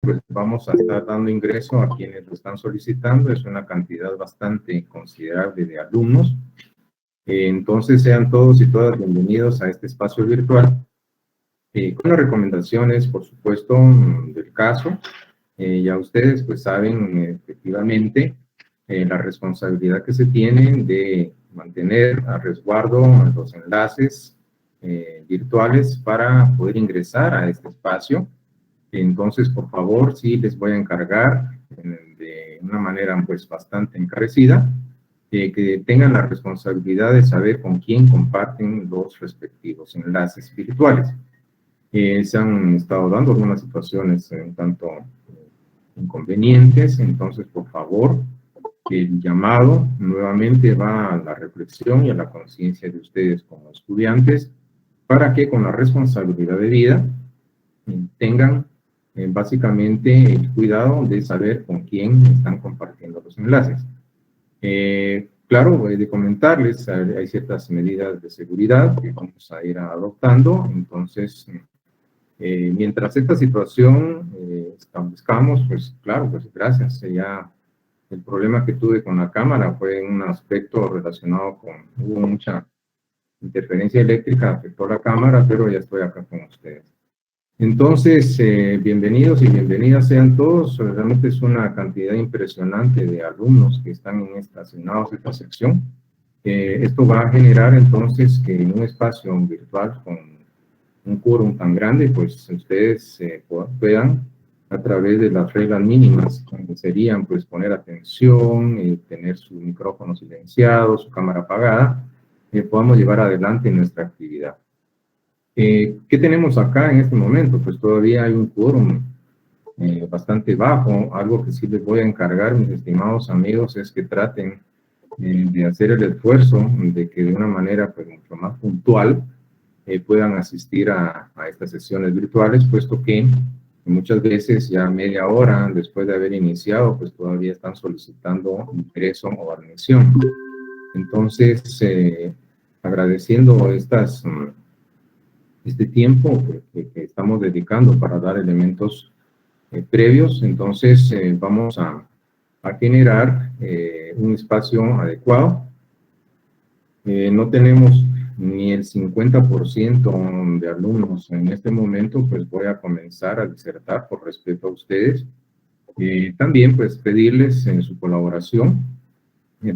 pues vamos a estar dando ingreso a quienes lo están solicitando. Es una cantidad bastante considerable de alumnos. Entonces sean todos y todas bienvenidos a este espacio virtual, con las recomendaciones, por supuesto, del caso. Ya ustedes pues saben efectivamente la responsabilidad que se tiene de mantener a resguardo los enlaces virtuales para poder ingresar a este espacio. Entonces, por favor, sí les voy a encargar de una manera pues bastante encarecida que tengan la responsabilidad de saber con quién comparten los respectivos enlaces virtuales. Se han estado dando algunas situaciones un tanto inconvenientes, entonces por favor, el llamado nuevamente va a la reflexión y a la conciencia de ustedes como estudiantes para que con la responsabilidad debida tengan básicamente el cuidado de saber con quién están compartiendo los enlaces. Claro, de comentarles, hay ciertas medidas de seguridad que vamos a ir adoptando, entonces mientras esta situación establezcamos, pues claro, pues gracias. Ya el problema que tuve con la cámara fue un aspecto relacionado hubo mucha interferencia eléctrica, afectó la cámara, pero ya estoy acá con ustedes. Entonces, bienvenidos y bienvenidas sean todos. Realmente es una cantidad impresionante de alumnos que están asignados a esta sección. Esto va a generar entonces que en un espacio virtual con un quórum tan grande, pues ustedes puedan, a través de las reglas mínimas, que serían pues poner atención, tener su micrófono silenciado, su cámara apagada, podamos llevar adelante nuestra actividad. ¿Qué tenemos acá en este momento? Pues todavía hay un quórum bastante bajo. Algo que sí les voy a encargar, mis estimados amigos, es que traten de hacer el esfuerzo de que de una manera pues mucho más puntual puedan asistir a estas sesiones virtuales, puesto que muchas veces ya media hora después de haber iniciado, pues todavía están solicitando ingreso o admisión. Entonces, agradeciendo este tiempo que estamos dedicando para dar elementos previos, entonces vamos a generar un espacio adecuado. No tenemos ni el 50% de alumnos en este momento, pues voy a comenzar a disertar por respeto a ustedes. También pues pedirles su colaboración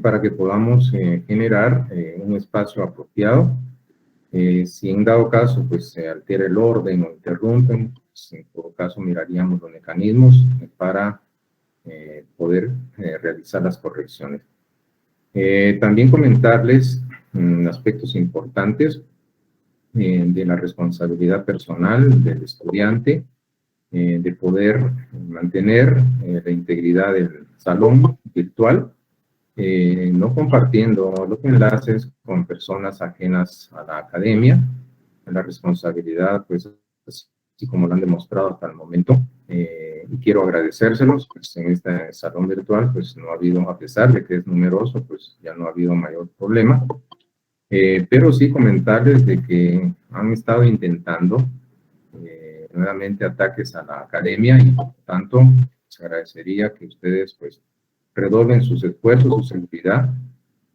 para que podamos generar un espacio apropiado. Si en dado caso pues se altera el orden o interrumpen, pues, en todo caso miraríamos los mecanismos para poder realizar las correcciones. También comentarles aspectos importantes de la responsabilidad personal del estudiante, de poder mantener la integridad del salón virtual, no compartiendo los enlaces con personas ajenas a la academia. La responsabilidad, pues, así como lo han demostrado hasta el momento, y quiero agradecérselos, pues en este salón virtual, pues no ha habido, a pesar de que es numeroso, pues ya no ha habido mayor problema. Pero sí comentarles de que han estado intentando nuevamente ataques a la academia y por lo tanto les agradecería que ustedes pues redoblen sus esfuerzos, su seguridad,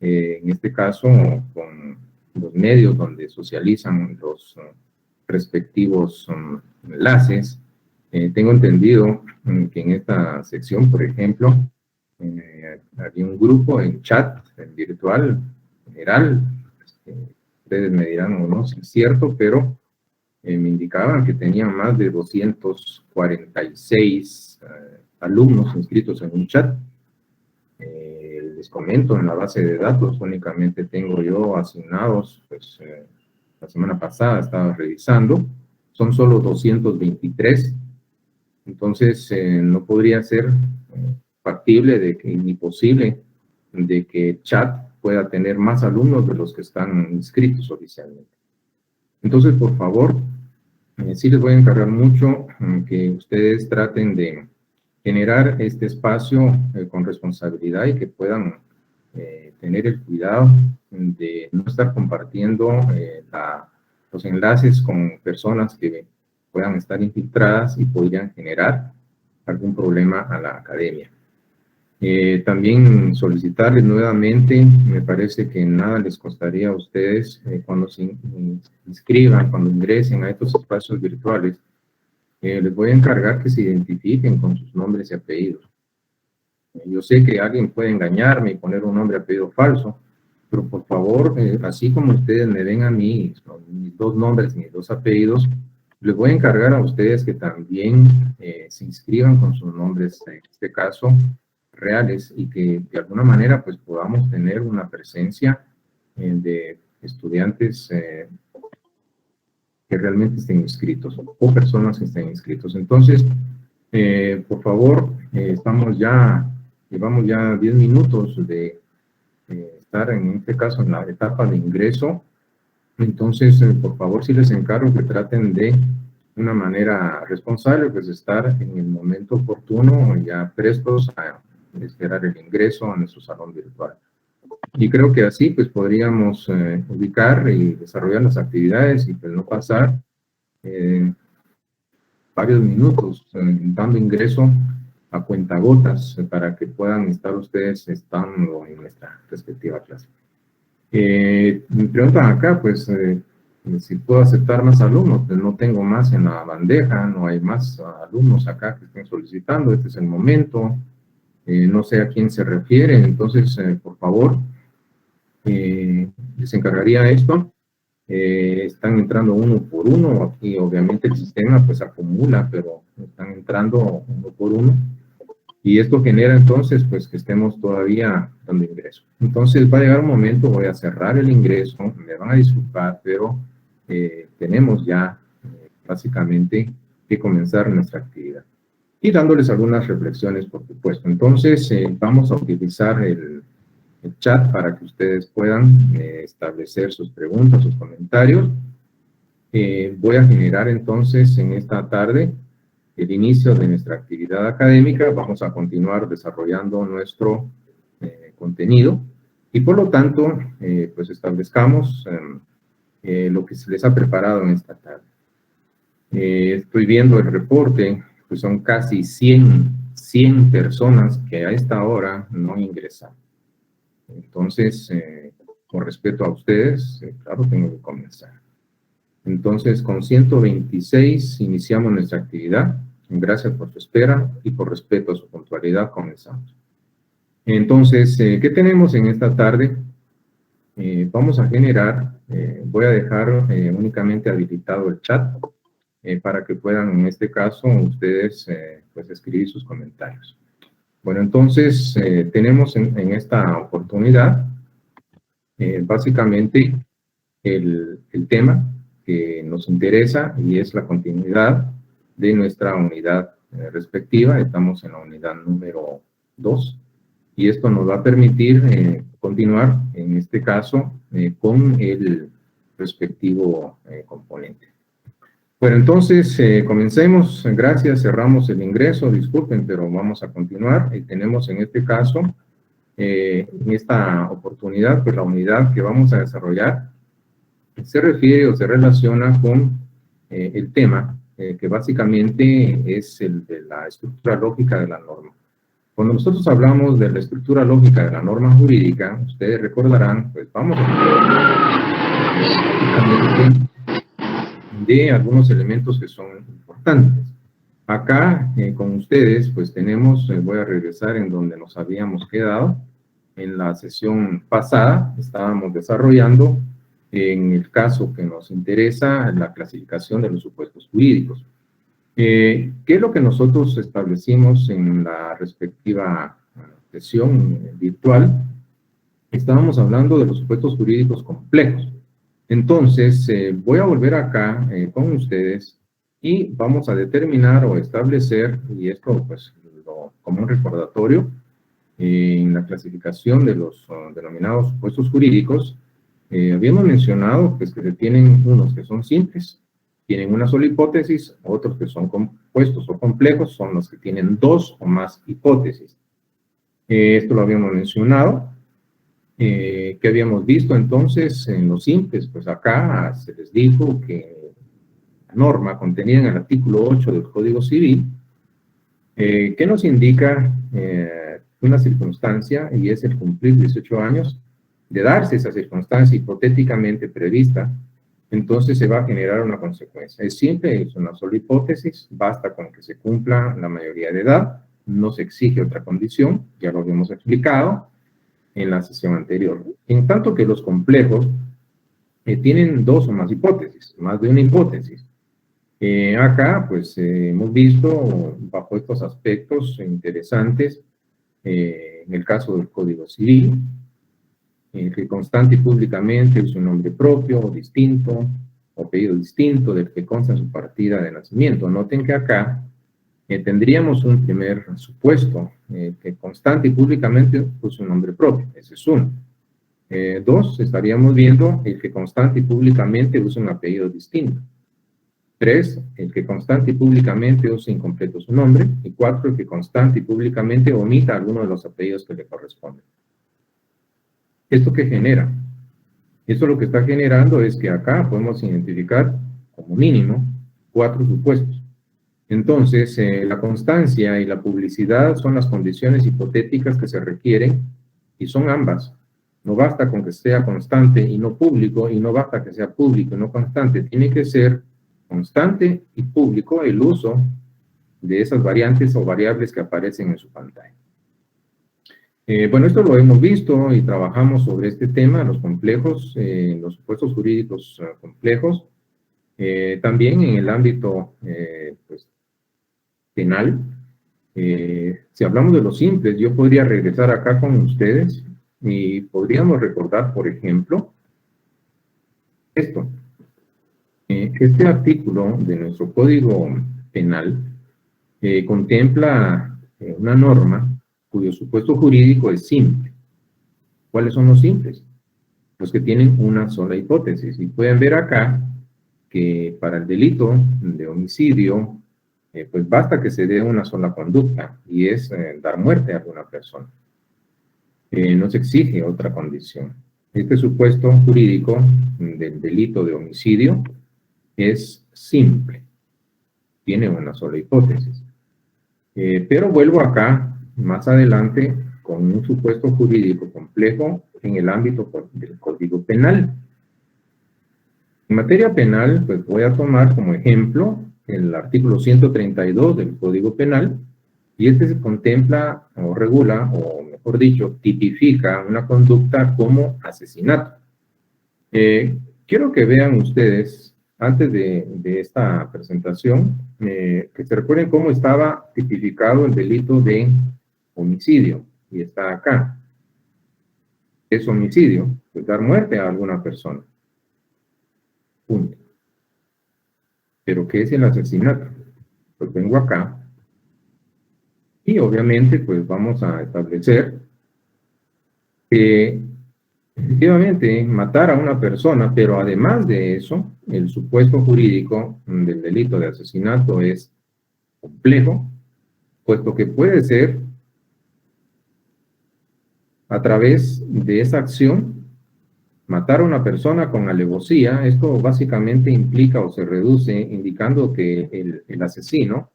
en este caso con los medios donde socializan los respectivos enlaces. Tengo entendido que en esta sección, por ejemplo, había un grupo en chat en virtual general. Ustedes me dirán o no si es cierto, pero me indicaban que tenían más de 246 alumnos inscritos en un chat. Les comento, en la base de datos únicamente tengo yo asignados, pues la semana pasada estaba revisando, son solo 223, entonces no podría ser factible ni posible de que chat pueda tener más alumnos de los que están inscritos oficialmente. Entonces, por favor, sí les voy a encargar mucho que ustedes traten de generar este espacio con responsabilidad y que puedan tener el cuidado de no estar compartiendo los enlaces con personas que puedan estar infiltradas y podrían generar algún problema a la academia. También solicitarles nuevamente, me parece que nada les costaría a ustedes cuando se inscriban, cuando ingresen a estos espacios virtuales, les voy a encargar que se identifiquen con sus nombres y apellidos. Yo sé que alguien puede engañarme y poner un nombre y apellido falso, pero por favor, así como ustedes me ven a mí, mis dos nombres y mis dos apellidos, les voy a encargar a ustedes que también se inscriban con sus nombres, en este caso, reales, y que de alguna manera pues podamos tener una presencia de estudiantes que realmente estén inscritos o personas que estén inscritos. Entonces, por favor, llevamos ya 10 minutos de estar en este caso en la etapa de ingreso. Entonces, por favor, si les encargo que traten de una manera responsable, pues estar en el momento oportuno, ya prestos a esperar el ingreso a nuestro salón virtual. Y creo que así pues podríamos ubicar y desarrollar las actividades y pues no pasar varios minutos dando ingreso a cuentagotas para que puedan estar ustedes estando en nuestra respectiva clase. Me preguntan acá, pues, si puedo aceptar más alumnos, pues no tengo más en la bandeja, no hay más alumnos acá que estén solicitando, este es el momento, no sé a quién se refiere, entonces, por favor, les encargaría esto. Están entrando uno por uno, aquí obviamente el sistema pues acumula, pero están entrando uno por uno, y esto genera entonces pues que estemos todavía dando ingreso. Entonces va a llegar un momento, voy a cerrar el ingreso, me van a disculpar, pero tenemos ya básicamente que comenzar nuestra actividad. Y dándoles algunas reflexiones, por supuesto. Entonces vamos a utilizar el chat para que ustedes puedan establecer sus preguntas, sus comentarios. Voy a generar entonces en esta tarde el inicio de nuestra actividad académica. Vamos a continuar desarrollando nuestro contenido y por lo tanto pues establezcamos lo que se les ha preparado en esta tarde. Estoy viendo el reporte, pues son casi 100 personas que a esta hora no ingresan. Entonces, con respeto a ustedes, claro, tengo que comenzar. Entonces, con 126 iniciamos nuestra actividad. Gracias por su espera y por respeto a su puntualidad, comenzamos. Entonces, ¿qué tenemos en esta tarde? Vamos a generar, voy a dejar únicamente habilitado el chat para que puedan, en este caso, ustedes pues escribir sus comentarios. Bueno, entonces tenemos en esta oportunidad básicamente el tema que nos interesa y es la continuidad de nuestra unidad respectiva. Estamos en la unidad número 2 y esto nos va a permitir continuar, en este caso, con el respectivo componente. Bueno, entonces comencemos. Gracias, cerramos el ingreso, disculpen, pero vamos a continuar. Y tenemos en este caso, en esta oportunidad, pues la unidad que vamos a desarrollar se refiere o se relaciona con el tema que básicamente es el de la estructura lógica de la norma. Cuando nosotros hablamos de la estructura lógica de la norma jurídica, ustedes recordarán, pues vamos a hablar de algunos elementos que son importantes. Acá con ustedes pues tenemos, voy a regresar en donde nos habíamos quedado. En la sesión pasada estábamos desarrollando en el caso que nos interesa la clasificación de los supuestos jurídicos. ¿Qué es lo que nosotros establecimos en la respectiva sesión virtual? Estábamos hablando de los supuestos jurídicos complejos. Entonces, voy a volver acá con ustedes y vamos a determinar o establecer, y esto pues como un recordatorio, en la clasificación de los denominados supuestos jurídicos, habíamos mencionado pues, que se tienen unos que son simples, tienen una sola hipótesis, otros que son compuestos o complejos, son los que tienen dos o más hipótesis. Esto lo habíamos mencionado. ¿Qué habíamos visto entonces en los simples? Pues acá se les dijo que la norma contenida en el artículo 8 del Código Civil ¿Qué nos indica una circunstancia? Y es el cumplir 18 años. De darse esa circunstancia hipotéticamente prevista, entonces se va a generar una consecuencia. Es simple, es una sola hipótesis, basta con que se cumpla la mayoría de edad, no se exige otra condición, ya lo habíamos explicado en la sesión anterior. En tanto que los complejos tienen dos o más hipótesis, más de una hipótesis. Acá, pues, hemos visto bajo estos aspectos interesantes, en el caso del Código Civil, que constante y públicamente use un nombre propio o distinto, o apellido distinto del que consta en su partida de nacimiento. Noten que acá tendríamos un primer supuesto, que constante y públicamente use un nombre propio. Ese es uno. Dos, estaríamos viendo el que constante y públicamente use un apellido distinto. 3, el que constante y públicamente use incompleto su nombre. Y 4, el que constante y públicamente omita alguno de los apellidos que le corresponden. ¿Esto qué genera? Esto lo que está generando es que acá podemos identificar como mínimo 4 supuestos. Entonces, la constancia y la publicidad son las condiciones hipotéticas que se requieren y son ambas. No basta con que sea constante y no público, y no basta que sea público y no constante. Tiene que ser constante y público el uso de esas variantes o variables que aparecen en su pantalla. Bueno, esto lo hemos visto y trabajamos sobre este tema, los complejos, los supuestos jurídicos complejos, también en el ámbito pues, penal. Si hablamos de los simples, yo podría regresar acá con ustedes y podríamos recordar, por ejemplo, esto. Este artículo de nuestro Código Penal contempla una norma cuyo supuesto jurídico es simple. ¿Cuáles son los simples? Los que tienen una sola hipótesis. Y pueden ver acá que para el delito de homicidio, pues basta que se dé una sola conducta, y es dar muerte a alguna persona. No se exige otra condición. Este supuesto jurídico del delito de homicidio es simple. Tiene una sola hipótesis. Pero vuelvo acá más adelante con un supuesto jurídico complejo en el ámbito del Código Penal. En materia penal, pues voy a tomar como ejemplo el artículo 132 del Código Penal, y este se contempla o regula, o mejor dicho, tipifica una conducta como asesinato. Quiero que vean ustedes, antes de esta presentación, que se recuerden cómo estaba tipificado el delito de homicidio, y está acá. Es homicidio, pues dar muerte a alguna persona. Punto. ¿Pero qué es el asesinato? Pues vengo acá y obviamente pues vamos a establecer que efectivamente matar a una persona, pero además de eso, el supuesto jurídico del delito de asesinato es complejo, puesto que puede ser a través de esa acción matar a una persona con alevosía. Esto básicamente implica o se reduce indicando que el asesino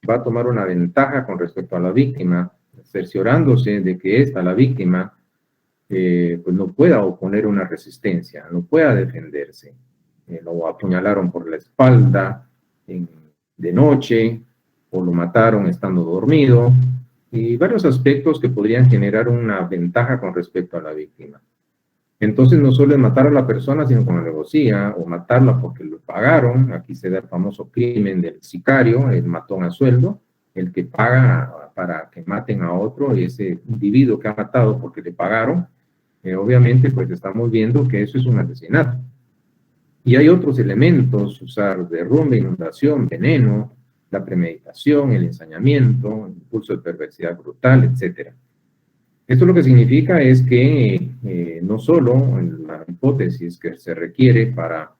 va a tomar una ventaja con respecto a la víctima, cerciorándose de que esta, la víctima, pues no pueda oponer una resistencia, no pueda defenderse. Lo apuñalaron por la espalda de noche, o lo mataron estando dormido, y varios aspectos que podrían generar una ventaja con respecto a la víctima. Entonces no solo es matar a la persona, sino con alevosía, o matarla porque lo pagaron. Aquí se da el famoso crimen del sicario, el matón a sueldo, el que paga para que maten a otro, y ese individuo que ha matado porque le pagaron, obviamente pues estamos viendo que eso es un asesinato. Y hay otros elementos: usar derrumbe, inundación, veneno, la premeditación, el ensañamiento, el impulso de perversidad brutal, etc. Esto lo que significa es que no solo la hipótesis que se requiere para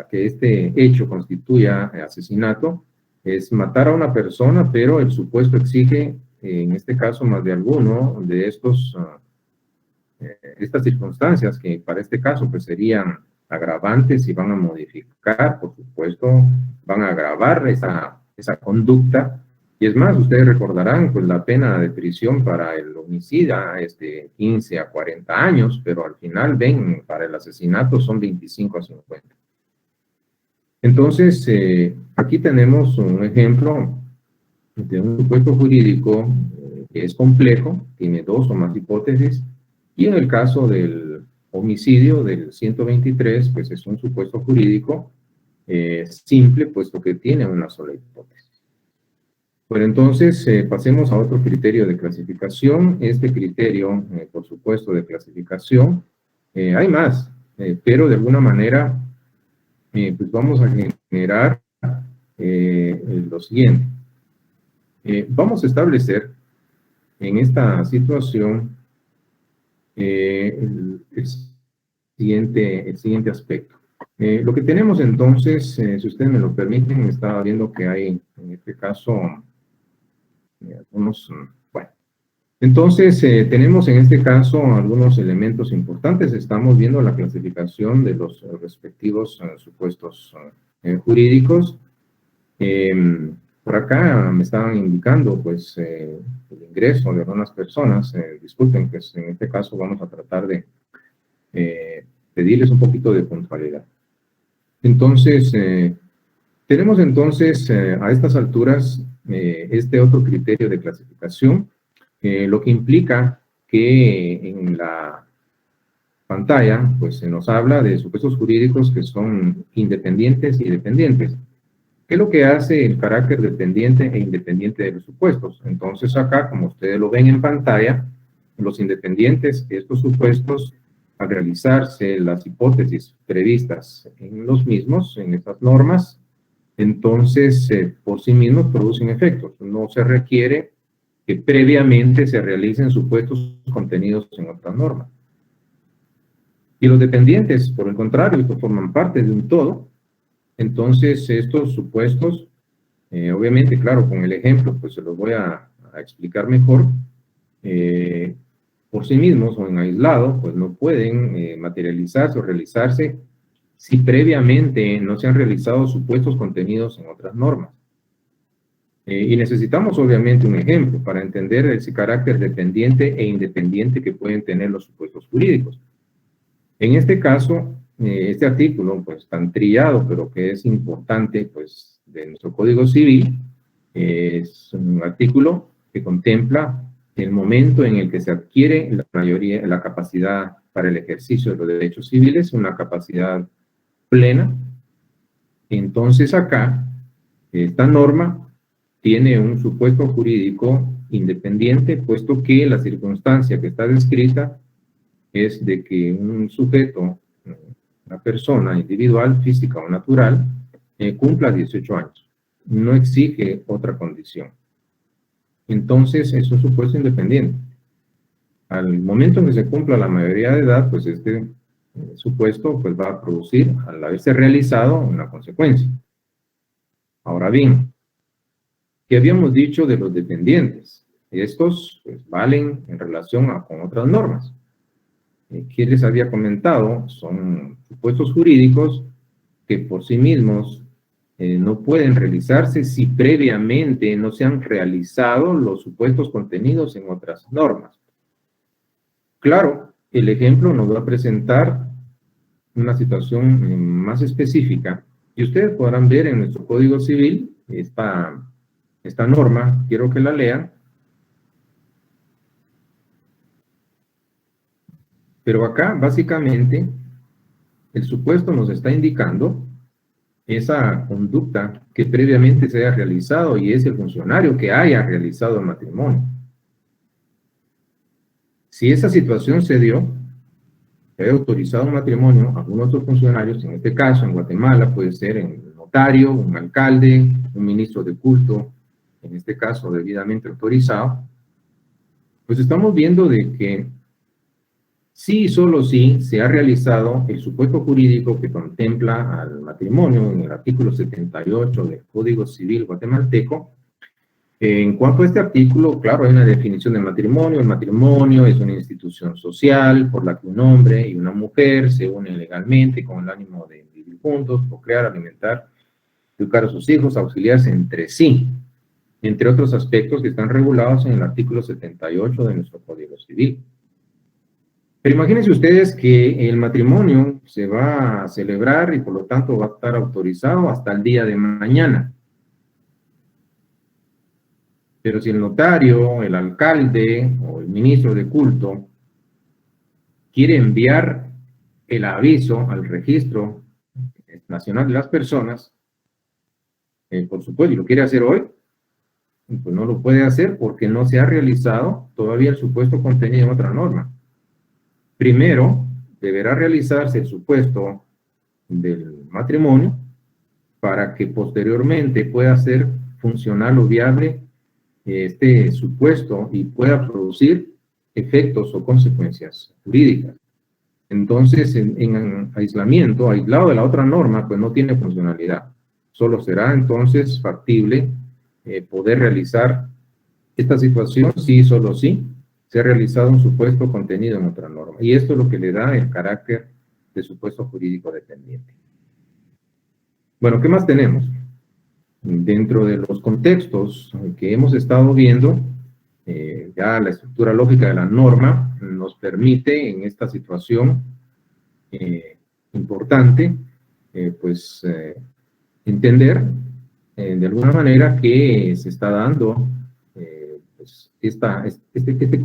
que este hecho constituya asesinato es matar a una persona, pero el supuesto exige, en este caso, más de alguno de estas circunstancias, que para este caso pues serían agravantes y van a modificar, por supuesto, van a agravar esa conducta, Y es más, ustedes recordarán, pues la pena de prisión para el homicida es de 15 a 40 años, pero al final, ven, para el asesinato son 25 a 50. Entonces, aquí tenemos un ejemplo de un supuesto jurídico que es complejo, tiene dos o más hipótesis, y en el caso del homicidio del 123, pues es un supuesto jurídico simple, puesto que tiene una sola hipótesis. Bueno, entonces pasemos a otro criterio de clasificación. Este criterio, por supuesto, de clasificación, hay más, pero de alguna manera, pues vamos a generar lo siguiente. Vamos a establecer en esta situación el siguiente aspecto. Lo que tenemos entonces, si ustedes me lo permiten, estaba viendo que hay, en este caso, algunos, bueno. Entonces, tenemos en este caso algunos elementos importantes. Estamos viendo la clasificación de los respectivos supuestos jurídicos. Por acá me estaban indicando, pues, el ingreso de algunas personas. Disculpen, pues, en este caso vamos a tratar de pedirles un poquito de puntualidad. Entonces, tenemos entonces a estas alturas este otro criterio de clasificación, lo que implica que en la pantalla, pues, se nos habla de supuestos jurídicos que son independientes y dependientes. ¿Qué es lo que hace el carácter dependiente e independiente de los supuestos? Entonces acá, como ustedes lo ven en pantalla, los independientes, estos supuestos, al realizarse las hipótesis previstas en los mismos, en estas normas, entonces por sí mismos producen efectos. No se requiere que previamente se realicen supuestos contenidos en otras normas. Y los dependientes, por el contrario, estos forman parte de un todo. Entonces, estos supuestos, obviamente, claro, con el ejemplo, pues se los voy a explicar mejor, por sí mismos o en aislado, pues no pueden materializarse o realizarse si previamente no se han realizado supuestos contenidos en otras normas. Y necesitamos, obviamente, un ejemplo para entender ese carácter dependiente e independiente que pueden tener los supuestos jurídicos. En este caso, este artículo, pues tan trillado, pero que es importante, pues, de nuestro Código Civil, es un artículo que contempla el momento en el que se adquiere la capacidad para el ejercicio de los derechos civiles, una capacidad plena. Entonces acá, esta norma tiene un supuesto jurídico independiente, puesto que la circunstancia que está descrita es de que un sujeto, una persona individual, física o natural, cumpla 18 años. No exige otra condición. Entonces, es un supuesto independiente. Al momento en que se cumpla la mayoría de edad, pues este supuesto pues, va a producir, al haberse realizado, una consecuencia. Ahora bien, ¿qué habíamos dicho de los dependientes? Estos pues, valen en relación con otras normas. ¿Qué les había comentado? Son supuestos jurídicos que por sí mismos no pueden realizarse si previamente no se han realizado los supuestos contenidos en otras normas. Claro, el ejemplo nos va a presentar una situación más específica y ustedes podrán ver en nuestro Código Civil esta norma, quiero que la lean. Pero acá, básicamente, el supuesto nos está indicando esa conducta que previamente se haya realizado y es el funcionario que haya realizado el matrimonio. Si esa situación se dio, se haya autorizado un matrimonio a algunos otros funcionarios, en este caso en Guatemala puede ser un notario, un alcalde, un ministro de culto, en este caso debidamente autorizado, pues estamos viendo de que sí y solo sí se ha realizado el supuesto jurídico que contempla al matrimonio en el artículo 78 del Código Civil guatemalteco. En cuanto a este artículo, claro, hay una definición de matrimonio. El matrimonio es una institución social por la que un hombre y una mujer se unen legalmente con el ánimo de vivir juntos, procrear, alimentar, educar a sus hijos, auxiliarse entre sí. entre otros aspectos que están regulados en el artículo 78 de nuestro Código Civil. Pero imagínense ustedes que el matrimonio se va a celebrar y por lo tanto va a estar autorizado hasta el día de mañana. Pero si el notario, el alcalde o el ministro de culto quiere enviar el aviso al Registro Nacional de las Personas, por supuesto, y lo quiere hacer hoy, pues no lo puede hacer porque no se ha realizado todavía el supuesto contenido en otra norma. Primero, deberá realizarse el supuesto del matrimonio para que posteriormente pueda ser funcional o viable este supuesto y pueda producir efectos o consecuencias jurídicas. Entonces, en aislamiento, aislado de la otra norma, pues no tiene funcionalidad. Solo será entonces factible poder realizar esta situación si solo si se ha realizado un supuesto contenido en otra norma. Y esto es lo que le da el carácter de supuesto jurídico dependiente. Bueno, ¿qué más tenemos? Dentro de los contextos que hemos estado viendo, ya la estructura lógica de la norma nos permite en esta situación importante, entender de alguna manera que se está dando este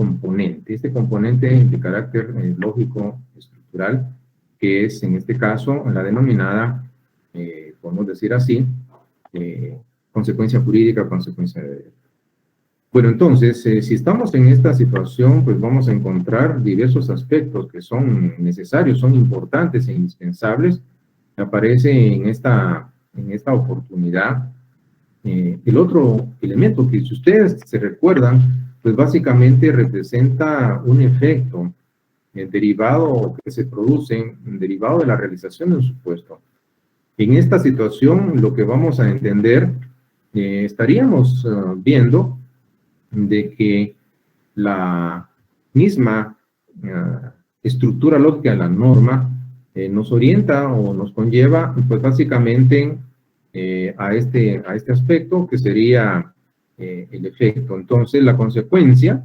componente de carácter lógico estructural, que es en este caso la denominada, podemos decir así, consecuencia jurídica, consecuencia de derecho. Bueno, entonces, si estamos en esta situación, pues vamos a encontrar diversos aspectos que son necesarios, son importantes e indispensables. Aparece en esta oportunidad el otro elemento que, si ustedes se recuerdan, pues básicamente representa un efecto derivado que se produce derivado de la realización de un supuesto. En esta situación, lo que vamos a entender, estaríamos viendo de que la misma estructura lógica de la norma nos orienta o nos conlleva, pues básicamente a este aspecto que sería el efecto. Entonces, la consecuencia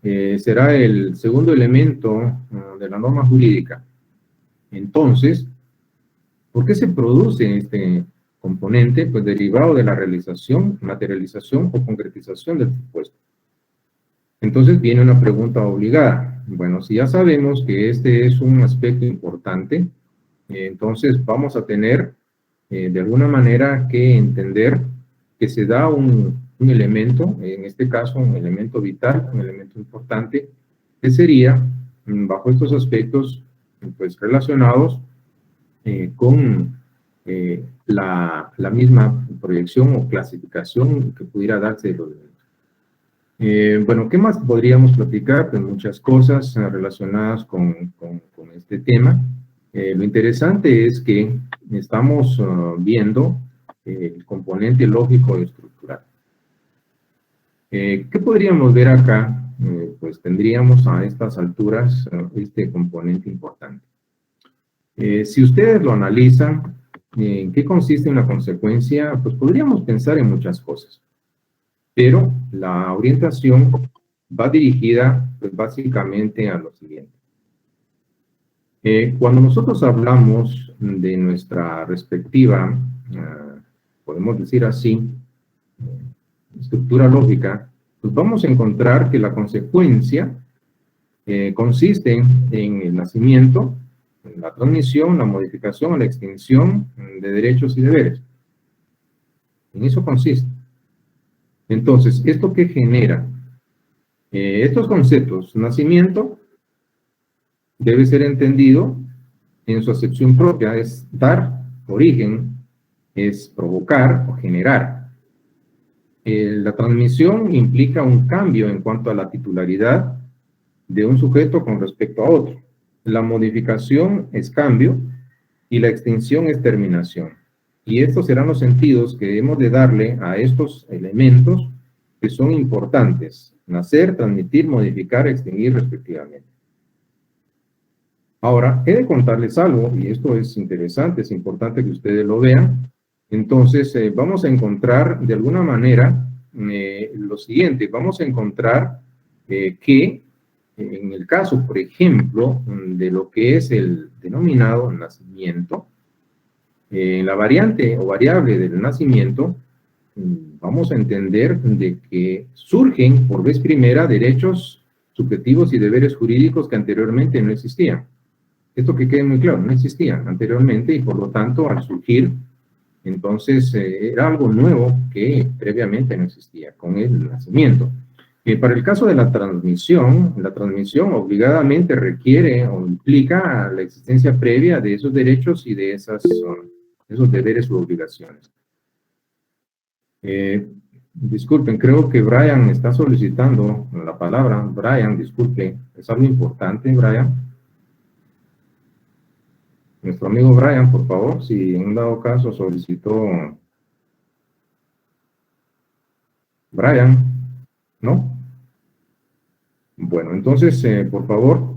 será el segundo elemento de la norma jurídica. Entonces, ¿por qué se produce este componente? Pues derivado de la realización, materialización o concretización del supuesto. Entonces viene una pregunta obligada. Bueno, si ya sabemos que este es un aspecto importante, entonces vamos a tener de alguna manera que entender que se da un elemento, en este caso un elemento vital, un elemento importante, que sería, bajo estos aspectos, pues relacionados con la misma proyección o clasificación que pudiera darse de los elementos. Bueno, ¿qué más podríamos platicar? Pues muchas cosas relacionadas con este tema. Lo interesante es que estamos viendo el componente lógico y estructural. ¿Qué podríamos ver acá? Pues tendríamos a estas alturas este componente importante. Si ustedes lo analizan, ¿en qué consiste una consecuencia? Pues podríamos pensar en muchas cosas, pero la orientación va dirigida pues, básicamente a lo siguiente. Cuando nosotros hablamos de nuestra respectiva, podemos decir así, estructura lógica, pues vamos a encontrar que la consecuencia consiste en el nacimiento, la transmisión, la modificación o la extinción de derechos y deberes. En eso consiste. Entonces, ¿esto qué genera? Estos conceptos, nacimiento, debe ser entendido en su acepción propia, es dar origen, es provocar o generar. La transmisión implica un cambio en cuanto a la titularidad de un sujeto con respecto a otro. La modificación es cambio y la extinción es terminación. Y estos serán los sentidos que debemos de darle a estos elementos que son importantes: nacer, transmitir, modificar, extinguir respectivamente. Ahora, he de contarles algo, y esto es interesante, es importante que ustedes lo vean. Entonces, vamos a encontrar de alguna manera lo siguiente, vamos a encontrar que en el caso, por ejemplo, de lo que es el denominado nacimiento, la variante o variable del nacimiento, vamos a entender de que surgen por vez primera derechos subjetivos y deberes jurídicos que anteriormente no existían. Esto que quede muy claro, no existían anteriormente y por lo tanto al surgir, entonces era algo nuevo que previamente no existía con el nacimiento. Para el caso de la transmisión obligadamente requiere o implica la existencia previa de esos derechos y de esos deberes u obligaciones. Disculpen, creo que Brian está solicitando la palabra. Brian, disculpe, ¿es algo importante, Brian? Nuestro amigo Brian, por favor, si en un dado caso solicitó... Brian, ¿no? Bueno, entonces, por favor,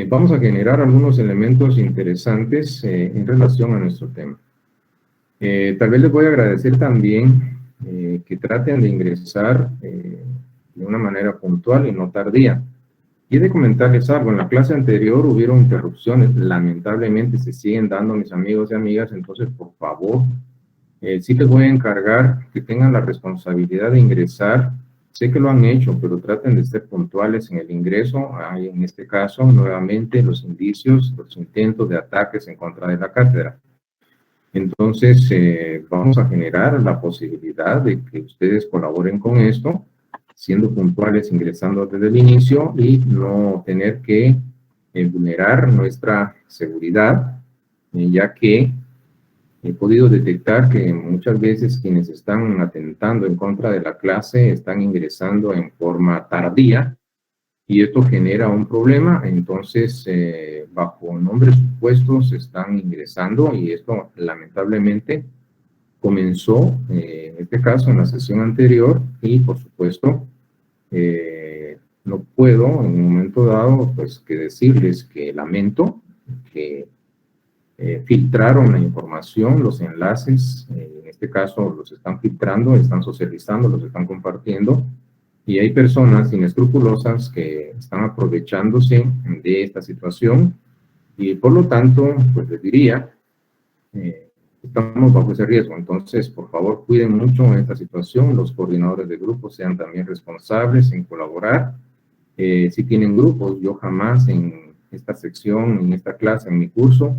vamos a generar algunos elementos interesantes en relación a nuestro tema. Tal vez les voy a agradecer también que traten de ingresar de una manera puntual y no tardía. Y de comentarles algo, en la clase anterior hubieron interrupciones, lamentablemente se siguen dando, mis amigos y amigas, entonces por favor, sí les voy a encargar que tengan la responsabilidad de ingresar. Sé que lo han hecho, pero traten de ser puntuales en el ingreso. Hay en este caso, nuevamente, los indicios, los intentos de ataques en contra de la cátedra. Entonces, vamos a generar la posibilidad de que ustedes colaboren con esto, siendo puntuales, ingresando desde el inicio y no tener que vulnerar nuestra seguridad, ya que he podido detectar que muchas veces quienes están atentando en contra de la clase están ingresando en forma tardía y esto genera un problema. Entonces, bajo nombres supuestos están ingresando y esto lamentablemente comenzó, en este caso, en la sesión anterior y, por supuesto, no puedo en un momento dado, pues, que decirles que lamento que filtraron la información, los enlaces, en este caso los están filtrando, están socializando, los están compartiendo, y hay personas inescrupulosas que están aprovechándose de esta situación, y por lo tanto, pues les diría, estamos bajo ese riesgo. Entonces, por favor, cuiden mucho esta situación, los coordinadores de grupos sean también responsables en colaborar. Si tienen grupos, yo jamás en esta sección, en esta clase, en mi curso,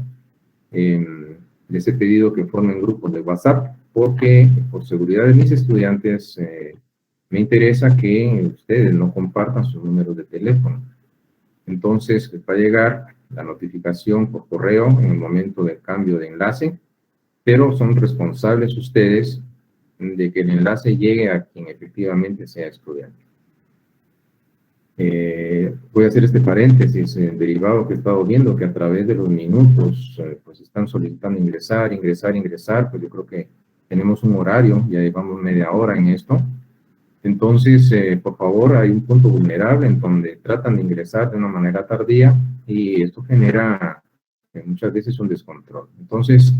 les he pedido que formen grupos de WhatsApp porque por seguridad de mis estudiantes me interesa que ustedes no compartan sus números de teléfono. Entonces les va a llegar la notificación por correo en el momento del cambio de enlace, pero son responsables ustedes de que el enlace llegue a quien efectivamente sea estudiante. Voy a hacer este paréntesis derivado que he estado viendo que a través de los minutos pues están solicitando ingresar, pues yo creo que tenemos un horario, ya llevamos media hora en esto. Entonces, por favor, hay un punto vulnerable en donde tratan de ingresar de una manera tardía y esto genera muchas veces un descontrol. Entonces,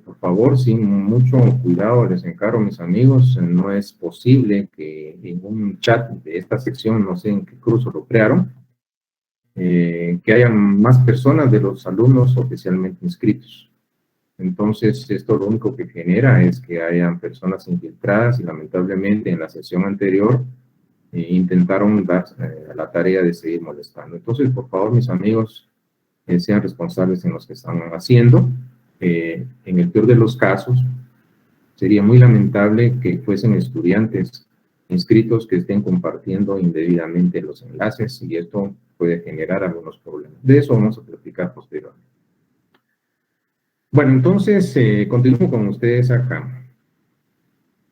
por favor, sin mucho cuidado, les encargo, mis amigos, no es posible que en un chat de esta sección, no sé en qué curso lo crearon, que hayan más personas de los alumnos oficialmente inscritos. Entonces, esto lo único que genera es que hayan personas infiltradas y lamentablemente en la sesión anterior intentaron dar la tarea de seguir molestando. Entonces, por favor, mis amigos, sean responsables en los que están haciendo. En el peor de los casos, sería muy lamentable que fuesen estudiantes inscritos que estén compartiendo indebidamente los enlaces y esto puede generar algunos problemas. De eso vamos a platicar posteriormente. Bueno, entonces, continúo con ustedes acá.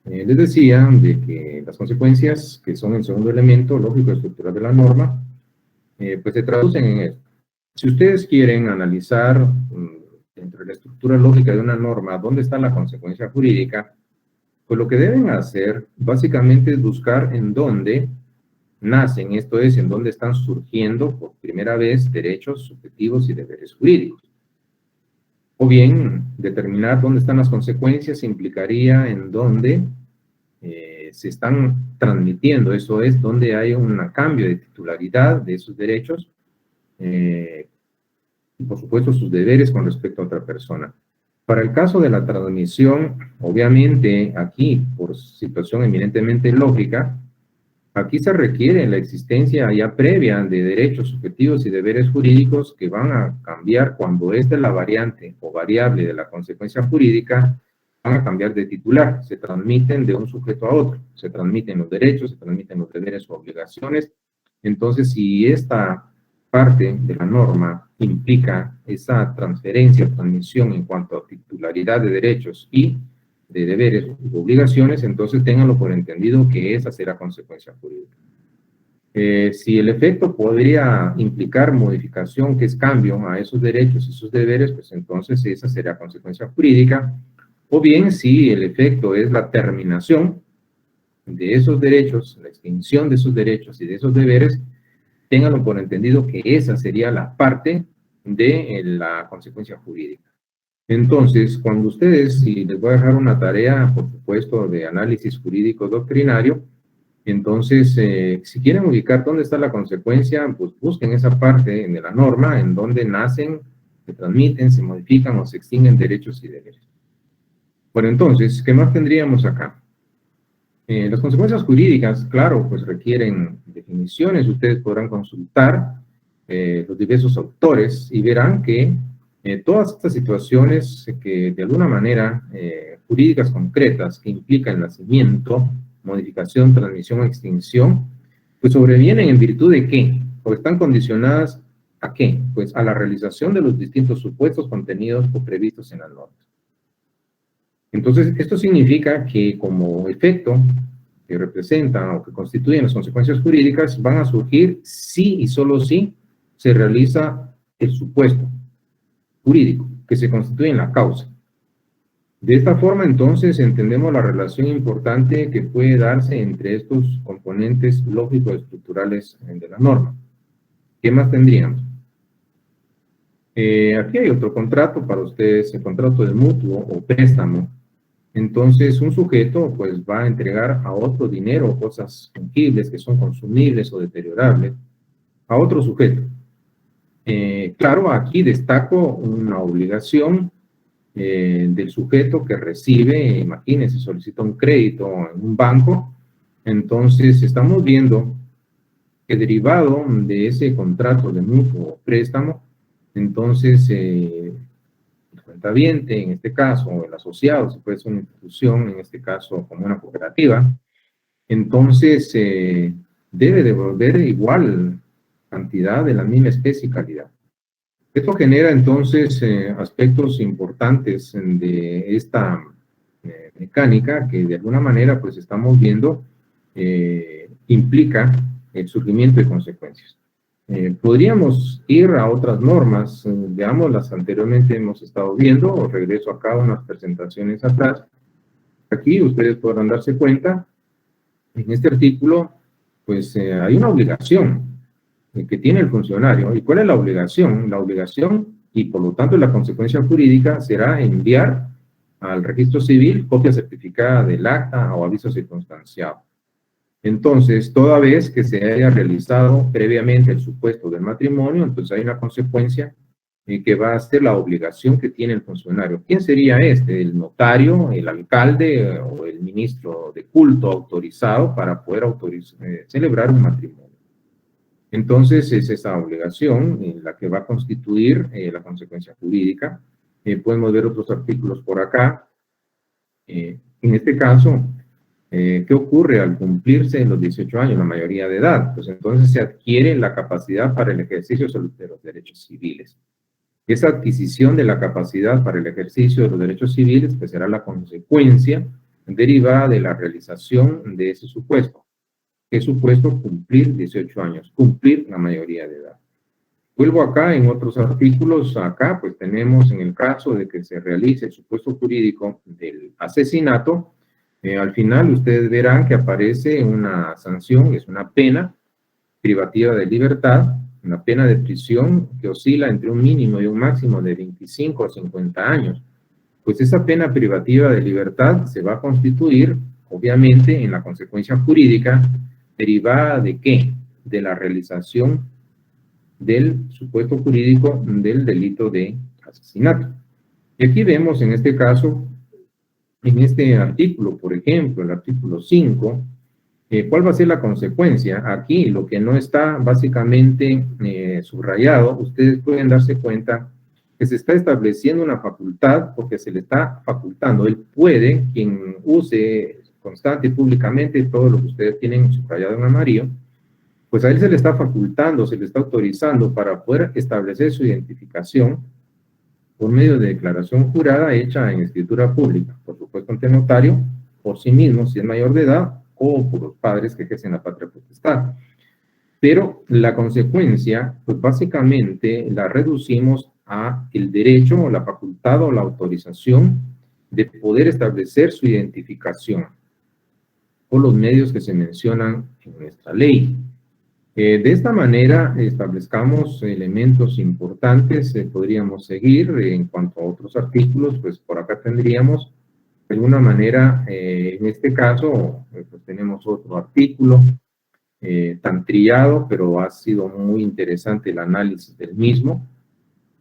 Les decía de que las consecuencias, que son el segundo elemento lógico estructural de la norma, pues se traducen en esto. Si ustedes quieren analizar dentro de la estructura lógica de una norma dónde está la consecuencia jurídica, pues lo que deben hacer básicamente es buscar en dónde nacen, esto es, en dónde están surgiendo por primera vez derechos subjetivos y deberes jurídicos. O bien, determinar dónde están las consecuencias implicaría en dónde se están transmitiendo, eso es, donde hay un cambio de titularidad de esos derechos, y por supuesto sus deberes con respecto a otra persona. Para el caso de la transmisión, obviamente aquí, por situación eminentemente lógica, aquí se requiere la existencia ya previa de derechos subjetivos y deberes jurídicos que van a cambiar cuando esta es la variante o variable de la consecuencia jurídica, van a cambiar de titular, se transmiten de un sujeto a otro, se transmiten los derechos, se transmiten los deberes o obligaciones. Entonces, si esta parte de la norma implica esa transferencia o transmisión en cuanto a titularidad de derechos y de deberes u obligaciones, entonces ténganlo por entendido que esa será consecuencia jurídica. Si el efecto podría implicar modificación, que es cambio a esos derechos y esos deberes, pues entonces esa será consecuencia jurídica. O bien, si el efecto es la terminación de esos derechos, la extinción de esos derechos y de esos deberes, ténganlo por entendido que esa sería la parte de la consecuencia jurídica. Entonces, cuando ustedes, y les voy a dejar una tarea, por supuesto, de análisis jurídico doctrinario, entonces, si quieren ubicar dónde está la consecuencia, pues busquen esa parte de la norma en donde nacen, se transmiten, se modifican o se extinguen derechos y deberes. Bueno, entonces, ¿qué más tendríamos acá? Las consecuencias jurídicas, claro, pues requieren definiciones. Ustedes podrán consultar los diversos autores y verán que todas estas situaciones que de alguna manera jurídicas concretas que implican nacimiento, modificación, transmisión o extinción, pues sobrevienen en virtud de ¿qué? O están condicionadas ¿a qué? Pues a la realización de los distintos supuestos contenidos o previstos en las normas. Entonces, esto significa que como efecto que representan o que constituyen las consecuencias jurídicas van a surgir si y solo si se realiza el supuesto jurídico que se constituye en la causa. De esta forma, entonces, entendemos la relación importante que puede darse entre estos componentes lógicos estructurales de la norma. ¿Qué más tendríamos? Aquí hay otro contrato para ustedes, el contrato de mutuo o préstamo. Entonces, un sujeto pues va a entregar a otro dinero o cosas fungibles que son consumibles o deteriorables a otro sujeto. Claro, aquí destaco una obligación del sujeto que recibe, imagínense, solicita un crédito en un banco. Entonces, estamos viendo que derivado de ese contrato de mutuo o préstamo, entonces, el cuentaviente, en este caso, o el asociado, si puede ser una institución, en este caso, como una cooperativa, entonces debe devolver igual cantidad de la misma especie y calidad. Esto genera entonces aspectos importantes de esta mecánica que de alguna manera pues estamos viendo implica el surgimiento de consecuencias. Podríamos ir a otras normas, veamos las anteriormente hemos estado viendo, o regreso acá a unas presentaciones atrás. Aquí ustedes podrán darse cuenta, en este artículo, pues hay una obligación que tiene el funcionario. ¿Y cuál es la obligación? La obligación, y por lo tanto la consecuencia jurídica, será enviar al registro civil copia certificada del acta o aviso circunstanciado. Entonces, toda vez que se haya realizado previamente el supuesto del matrimonio, entonces hay una consecuencia que va a ser la obligación que tiene el funcionario. ¿Quién sería este? El notario, el alcalde o el ministro de culto autorizado para poder celebrar un matrimonio. Entonces, es esa obligación la que va a constituir la consecuencia jurídica. Podemos ver otros artículos por acá. En este caso, ¿qué ocurre al cumplirse los 18 años, la mayoría de edad? Pues entonces se adquiere la capacidad para el ejercicio de los derechos civiles. Esa adquisición de la capacidad para el ejercicio de los derechos civiles pues será la consecuencia derivada de la realización de ese supuesto. ¿Qué supuesto? Cumplir 18 años, cumplir la mayoría de edad. Vuelvo acá en otros artículos, acá pues tenemos en el caso de que se realice el supuesto jurídico del asesinato, al final ustedes verán que aparece una sanción, es una pena privativa de libertad, una pena de prisión que oscila entre un mínimo y un máximo de 25 a 50 años. Pues esa pena privativa de libertad se va a constituir obviamente, en la consecuencia jurídica derivada de ¿qué? De la realización del supuesto jurídico del delito de asesinato. Y aquí vemos en este caso, en este artículo, por ejemplo, el artículo 5, ¿cuál va a ser la consecuencia? Aquí, lo que no está básicamente subrayado, ustedes pueden darse cuenta que se está estableciendo una facultad porque se le está facultando. Él puede, quien use constante y públicamente todo lo que ustedes tienen subrayado en amarillo, pues a él se le está facultando, se le está autorizando para poder establecer su identificación por medio de declaración jurada hecha en escritura pública, por supuesto ante notario, por sí mismo, si es mayor de edad, o por los padres que ejercen la patria potestad. Pero la consecuencia, pues básicamente la reducimos a el derecho o la facultad o la autorización de poder establecer su identificación por los medios que se mencionan en nuestra ley. De esta manera establezcamos elementos importantes, podríamos seguir en cuanto a otros artículos, pues por acá tendríamos de alguna manera, en este caso, pues tenemos otro artículo tan trillado, pero ha sido muy interesante el análisis del mismo.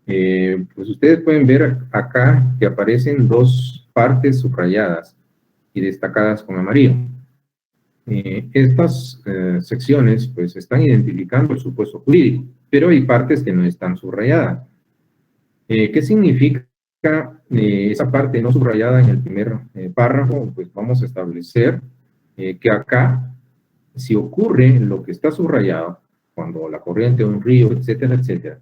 Pues ustedes pueden ver acá que aparecen dos partes subrayadas y destacadas con amarillo. Estas secciones pues están identificando el supuesto jurídico, pero hay partes que no están subrayadas. ¿Qué significa esa parte no subrayada en el primer párrafo? Pues vamos a establecer que acá, si ocurre lo que está subrayado, cuando la corriente de un río, etcétera, etcétera,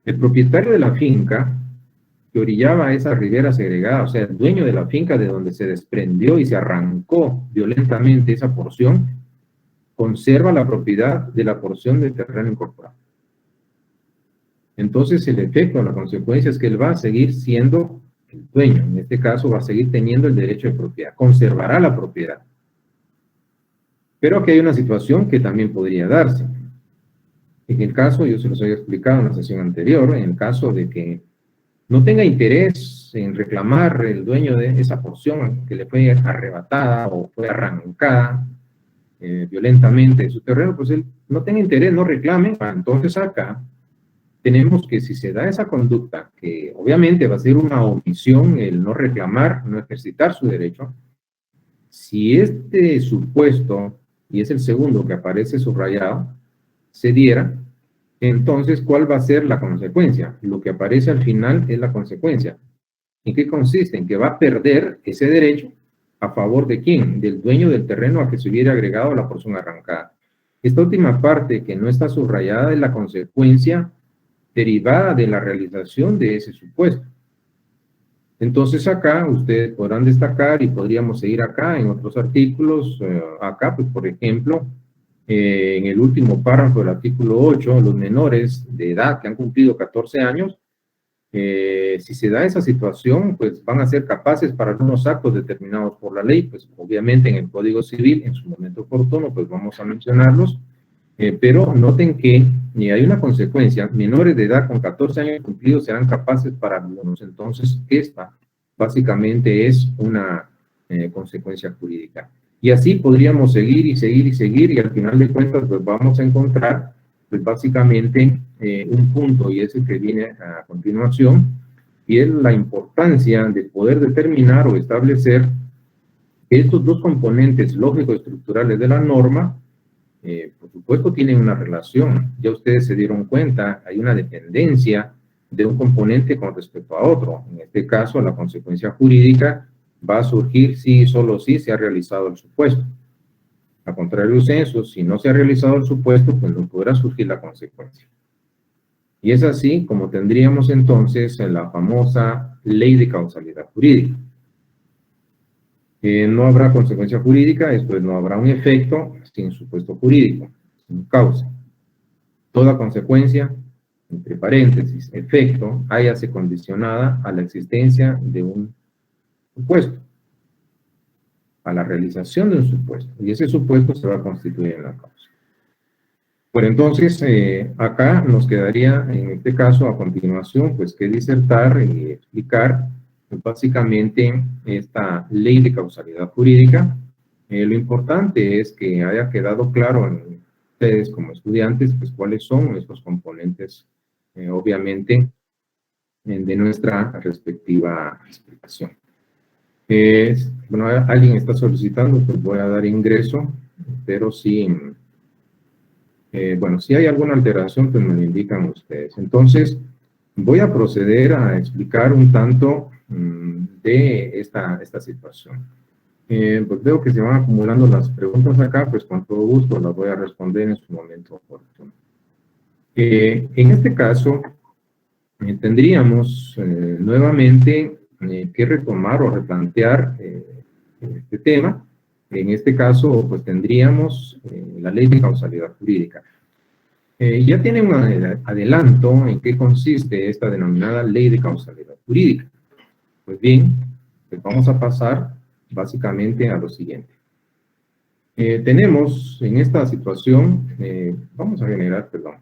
el propietario de la finca que orillaba esa ribera segregada, o sea, el dueño de la finca de donde se desprendió y se arrancó violentamente esa porción, conserva la propiedad de la porción de terreno incorporado. Entonces, el efecto, la consecuencia es que él va a seguir siendo el dueño. En este caso, va a seguir teniendo el derecho de propiedad. Conservará la propiedad. Pero aquí hay una situación que también podría darse. En el caso, yo se los había explicado en la sesión anterior, en el caso de que no tenga interés en reclamar el dueño de esa porción que le fue arrebatada o fue arrancada violentamente de su terreno, pues él no tenga interés, no reclame. Entonces acá tenemos que si se da esa conducta, que obviamente va a ser una omisión el no reclamar, no ejercitar su derecho, si este supuesto, y es el segundo que aparece subrayado, se diera, entonces, ¿cuál va a ser la consecuencia? Lo que aparece al final es la consecuencia. ¿En qué consiste? En que va a perder ese derecho a favor de quién? Del dueño del terreno a que se hubiera agregado la porción arrancada. Esta última parte que no está subrayada es la consecuencia derivada de la realización de ese supuesto. Entonces acá ustedes podrán destacar y podríamos seguir acá en otros artículos, acá pues por ejemplo, en el último párrafo del artículo 8, los menores de edad que han cumplido 14 años, si se da esa situación, pues van a ser capaces para algunos actos determinados por la ley, pues obviamente en el Código Civil, en su momento oportuno, pues vamos a mencionarlos, pero noten que hay una consecuencia, menores de edad con 14 años cumplidos serán capaces para algunos, entonces esta básicamente es una consecuencia jurídica. Y así podríamos seguir y seguir y seguir, y al final de cuentas pues vamos a encontrar pues básicamente un punto, y es el que viene a continuación, y es la importancia de poder determinar o establecer que estos dos componentes lógico-estructurales de la norma, por supuesto, tienen una relación. Ya ustedes se dieron cuenta, hay una dependencia de un componente con respecto a otro. En este caso, la consecuencia jurídica va a surgir si y solo si se ha realizado el supuesto. A contrario censo, si no se ha realizado el supuesto, pues no podrá surgir la consecuencia. Y es así como tendríamos entonces la famosa ley de causalidad jurídica. No habrá consecuencia jurídica, esto es, no habrá un efecto sin supuesto jurídico, sin causa. Toda consecuencia, entre paréntesis, efecto, háyase condicionada a la existencia de un supuesto, a la realización de un supuesto, y ese supuesto se va a constituir en la causa. Bueno, entonces, acá nos quedaría, en este caso, a continuación, pues, que disertar y explicar, pues, básicamente, esta ley de causalidad jurídica, Lo importante es que haya quedado claro en ustedes como estudiantes, pues cuáles son estos componentes, obviamente, de nuestra respectiva explicación. Bueno, alguien está solicitando, pues voy a dar ingreso, pero sí, bueno, si hay alguna alteración, pues me lo indican ustedes. Entonces, voy a proceder a explicar un tanto de esta situación. Pues veo que se van acumulando las preguntas acá, pues con todo gusto las voy a responder en su momento oportuno. En este caso, tendríamos nuevamente que retomar o replantear este tema. En este caso, pues tendríamos la ley de causalidad jurídica. Ya tienen un adelanto en qué consiste esta denominada ley de causalidad jurídica. Pues bien, pues vamos a pasar básicamente a lo siguiente. Tenemos en esta situación, vamos a generar, perdón.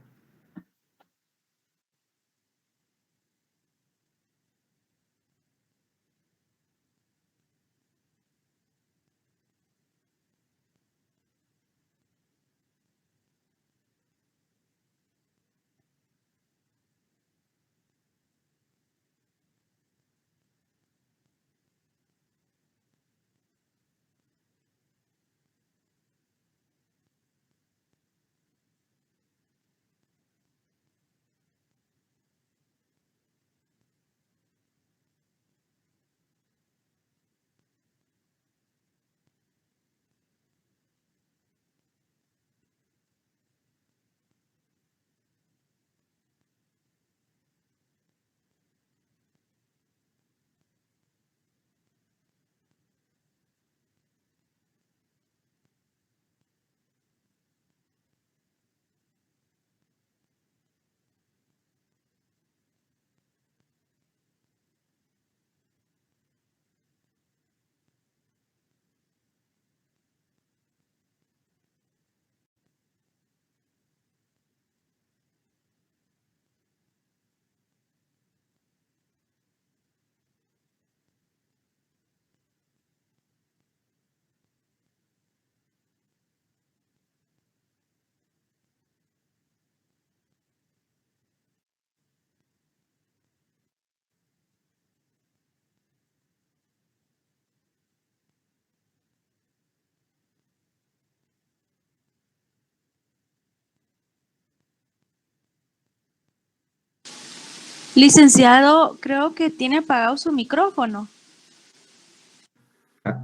Licenciado, creo que tiene apagado su micrófono.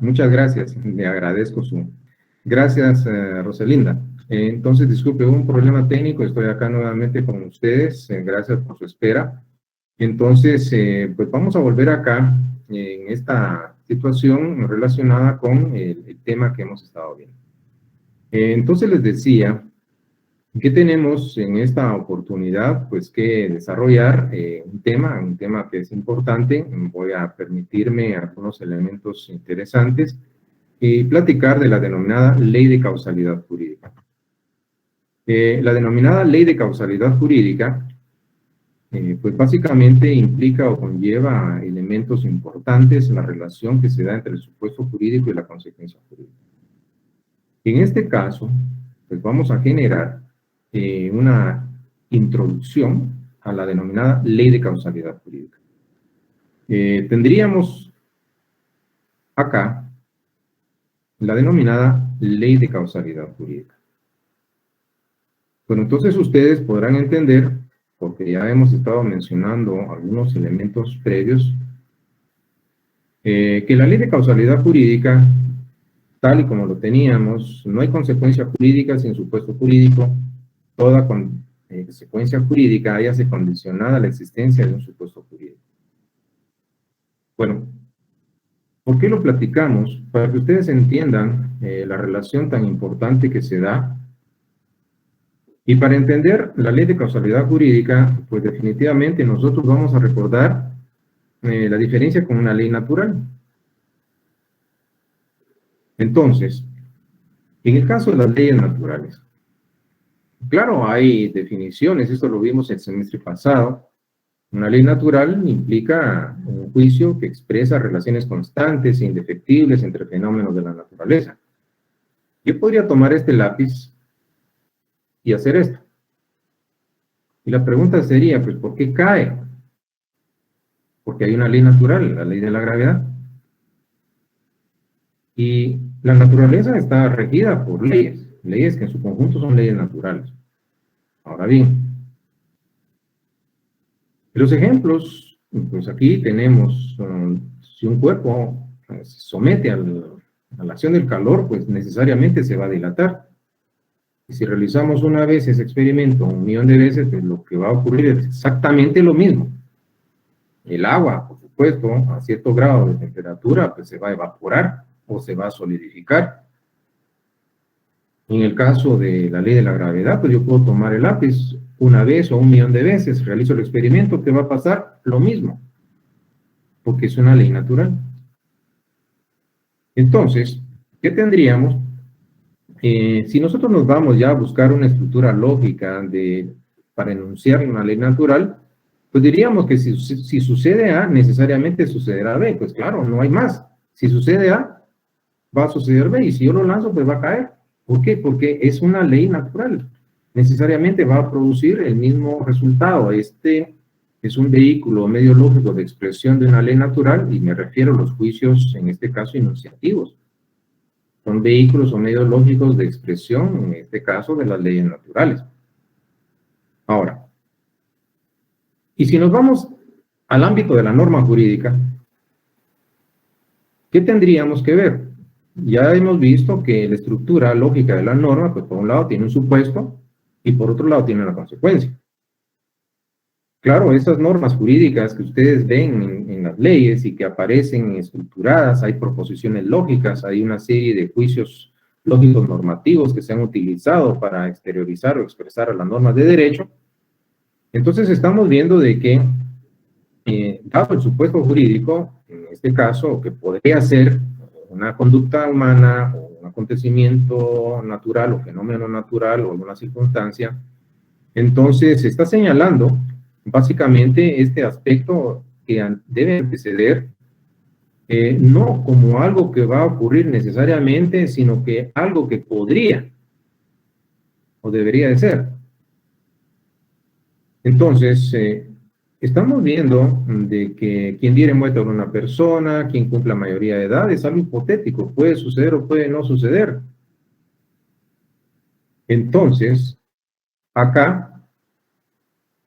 Muchas gracias, le agradezco su... Gracias, Rosalinda. Entonces, disculpe, hubo un problema técnico, estoy acá nuevamente con ustedes, gracias por su espera. Entonces, pues vamos a volver acá en esta situación relacionada con el tema que hemos estado viendo. Entonces les decía que tenemos en esta oportunidad pues que desarrollar un tema que es importante. Voy a permitirme algunos elementos interesantes y platicar de la denominada ley de causalidad jurídica. La denominada ley de causalidad jurídica pues básicamente implica o conlleva elementos importantes en la relación que se da entre el supuesto jurídico y la consecuencia jurídica. En este caso, pues vamos a generar una introducción a la denominada ley de causalidad jurídica. Tendríamos acá la denominada ley de causalidad jurídica. Bueno, entonces ustedes podrán entender, porque ya hemos estado mencionando algunos elementos previos, que la ley de causalidad jurídica, tal y como lo teníamos, no hay consecuencia jurídica sin supuesto jurídico. Toda consecuencia jurídica háyase condicionada a la existencia de un supuesto jurídico. Bueno, ¿por qué lo platicamos? Para que ustedes entiendan la relación tan importante que se da. Y para entender la ley de causalidad jurídica, pues definitivamente nosotros vamos a recordar la diferencia con una ley natural. Entonces, en el caso de las leyes naturales, claro, hay definiciones, esto lo vimos el semestre pasado. Una ley natural implica un juicio que expresa relaciones constantes e indefectibles entre fenómenos de la naturaleza. Yo podría tomar este lápiz y hacer esto. Y la pregunta sería, pues, ¿por qué cae? Porque hay una ley natural, la ley de la gravedad. Y la naturaleza está regida por leyes, leyes que en su conjunto son leyes naturales. Ahora bien, los ejemplos, pues aquí tenemos, si un cuerpo se somete a la acción del calor, pues necesariamente se va a dilatar. Y si realizamos una vez ese experimento 1.000.000 de veces, pues lo que va a ocurrir es exactamente lo mismo. El agua, por supuesto, a cierto grado de temperatura, pues se va a evaporar o se va a solidificar. En el caso de la ley de la gravedad, pues yo puedo tomar el lápiz una vez o 1.000.000 de veces, realizo el experimento, que va a pasar lo mismo, porque es una ley natural. Entonces, ¿qué tendríamos? Si nosotros nos vamos ya a buscar una estructura lógica para enunciar una ley natural, pues diríamos que si sucede A, necesariamente sucederá B. Pues claro, no hay más. Si sucede A, va a suceder B, y si yo lo lanzo, pues va a caer. ¿Por qué? Porque es una ley natural. Necesariamente va a producir el mismo resultado. Este es un vehículo medio lógico de expresión de una ley natural, y me refiero a los juicios, en este caso, enunciativos. Son vehículos o medios lógicos de expresión, en este caso, de las leyes naturales. Ahora, y si nos vamos al ámbito de la norma jurídica, ¿qué tendríamos que ver? Ya hemos visto que la estructura lógica de la norma, pues por un lado tiene un supuesto y por otro lado tiene una consecuencia. Claro, esas normas jurídicas que ustedes ven en las leyes y que aparecen estructuradas, hay proposiciones lógicas, hay una serie de juicios lógicos normativos que se han utilizado para exteriorizar o expresar a las normas de derecho. Entonces estamos viendo de que, dado el supuesto jurídico, en este caso, que podría ser una conducta humana o un acontecimiento natural o fenómeno natural o alguna circunstancia, entonces se está señalando básicamente este aspecto que debe anteceder, no como algo que va a ocurrir necesariamente, sino que algo que podría o debería de ser. Entonces, estamos viendo de que quien diere muerte a una persona, quien cumpla mayoría de edad, es algo hipotético, puede suceder o puede no suceder. Entonces, acá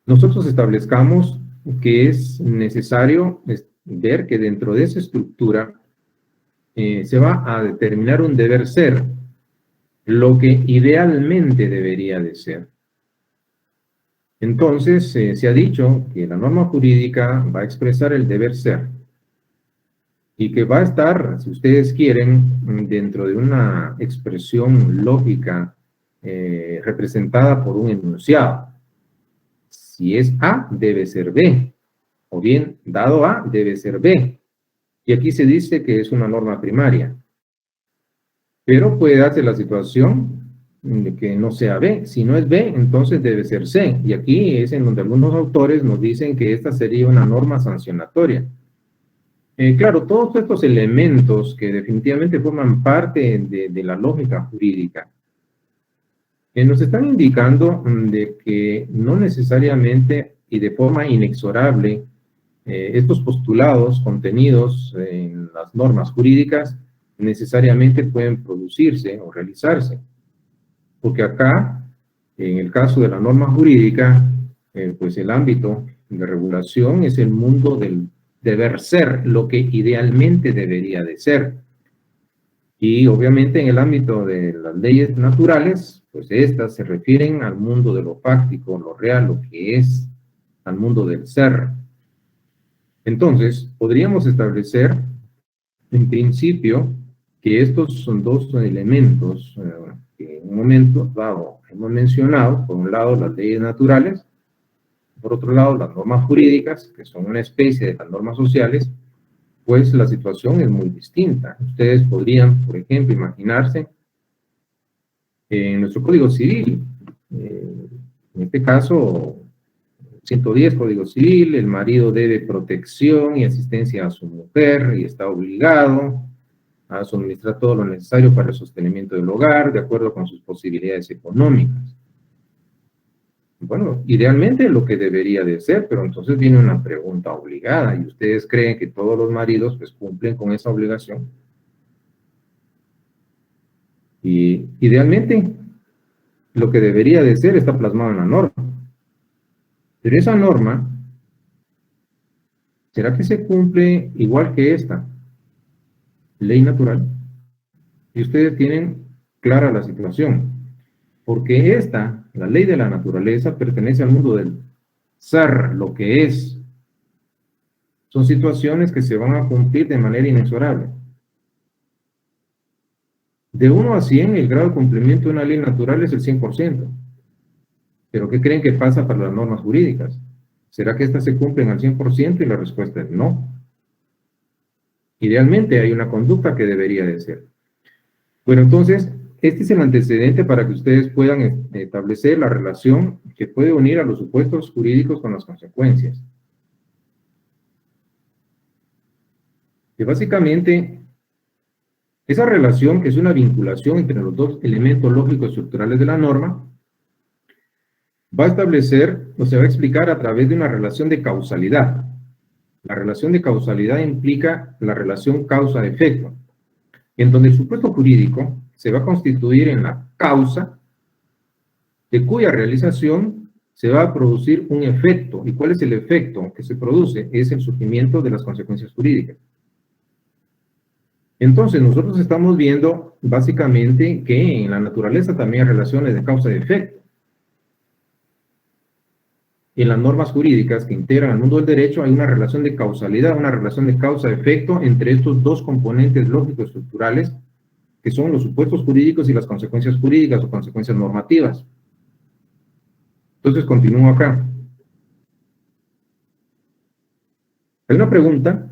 nosotros establezcamos que es necesario ver que dentro de esa estructura se va a determinar un deber ser, lo que idealmente debería de ser. Entonces, se ha dicho que la norma jurídica va a expresar el deber ser y que va a estar, si ustedes quieren, dentro de una expresión lógica representada por un enunciado. Si es A, debe ser B, o bien, dado A, debe ser B. Y aquí se dice que es una norma primaria. Pero puede darse la situación de que no sea B. Si no es B, entonces debe ser C. Y aquí es en donde algunos autores nos dicen que esta sería una norma sancionatoria. Claro, todos estos elementos que definitivamente forman parte de la lógica jurídica, nos están indicando de que no necesariamente y de forma inexorable estos postulados contenidos en las normas jurídicas necesariamente pueden producirse o realizarse. Porque acá, en el caso de la norma jurídica, pues el ámbito de regulación es el mundo del deber ser, lo que idealmente debería de ser. Y obviamente en el ámbito de las leyes naturales, pues estas se refieren al mundo de lo fáctico, lo real, lo que es, al mundo del ser. Entonces, podríamos establecer, en principio, que estos son dos elementos que en un momento dado hemos mencionado. Por un lado, las leyes naturales, por otro lado, las normas jurídicas, que son una especie de las normas sociales. Pues la situación es muy distinta. Ustedes podrían, por ejemplo, imaginarse en nuestro Código Civil, en este caso, 110 Código Civil, el marido debe protección y asistencia a su mujer y está obligado. a suministrar todo lo necesario para el sostenimiento del hogar, de acuerdo con sus posibilidades económicas. Bueno, idealmente lo que debería de ser, pero entonces viene una pregunta obligada, ¿y ustedes creen que todos los maridos pues cumplen con esa obligación? Y idealmente lo que debería de ser está plasmado en la norma. Pero esa norma, ¿será que se cumple igual que esta ley natural? Y ustedes tienen clara la situación, porque esta, la ley de la naturaleza, pertenece al mundo del ser, lo que es. Son situaciones que se van a cumplir de manera inexorable. De 1 a 100, el grado de cumplimiento de una ley natural es el 100%. ¿Pero qué creen que pasa para las normas jurídicas? ¿Será que estas se cumplen al 100%? Y la respuesta es no. Idealmente hay una conducta que debería de ser. Bueno, entonces, este es el antecedente para que ustedes puedan establecer la relación que puede unir a los supuestos jurídicos con las consecuencias. Que básicamente, esa relación, que es una vinculación entre los dos elementos lógicos estructurales de la norma, va a establecer o se va a explicar a través de una relación de causalidad. La relación de causalidad implica la relación causa-efecto, en donde el supuesto jurídico se va a constituir en la causa de cuya realización se va a producir un efecto. ¿Y cuál es el efecto que se produce? Es el surgimiento de las consecuencias jurídicas. Entonces, nosotros estamos viendo básicamente que en la naturaleza también hay relaciones de causa y efecto. En las normas jurídicas que integran al mundo del derecho hay una relación de causalidad, una relación de causa-efecto entre estos dos componentes lógicos estructurales que son los supuestos jurídicos y las consecuencias jurídicas o consecuencias normativas. Entonces, continúo acá. Hay una pregunta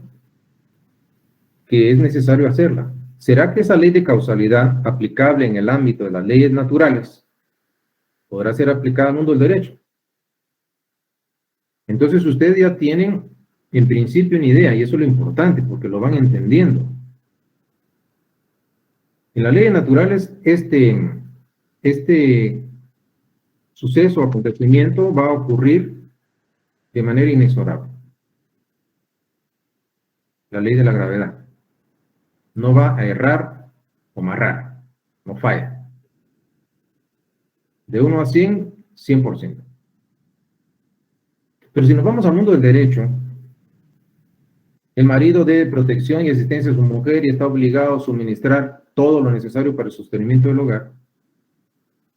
que es necesario hacerla. ¿Será que esa ley de causalidad aplicable en el ámbito de las leyes naturales podrá ser aplicada al mundo del derecho? Entonces ustedes ya tienen en principio una idea, y eso es lo importante, porque lo van entendiendo. En las leyes naturales, este suceso o acontecimiento va a ocurrir de manera inexorable. La ley de la gravedad. No va a errar o amarrar, no falla. De 1 a 100, 100%. Pero si nos vamos al mundo del derecho, el marido debe protección y asistencia a su mujer y está obligado a suministrar todo lo necesario para el sostenimiento del hogar.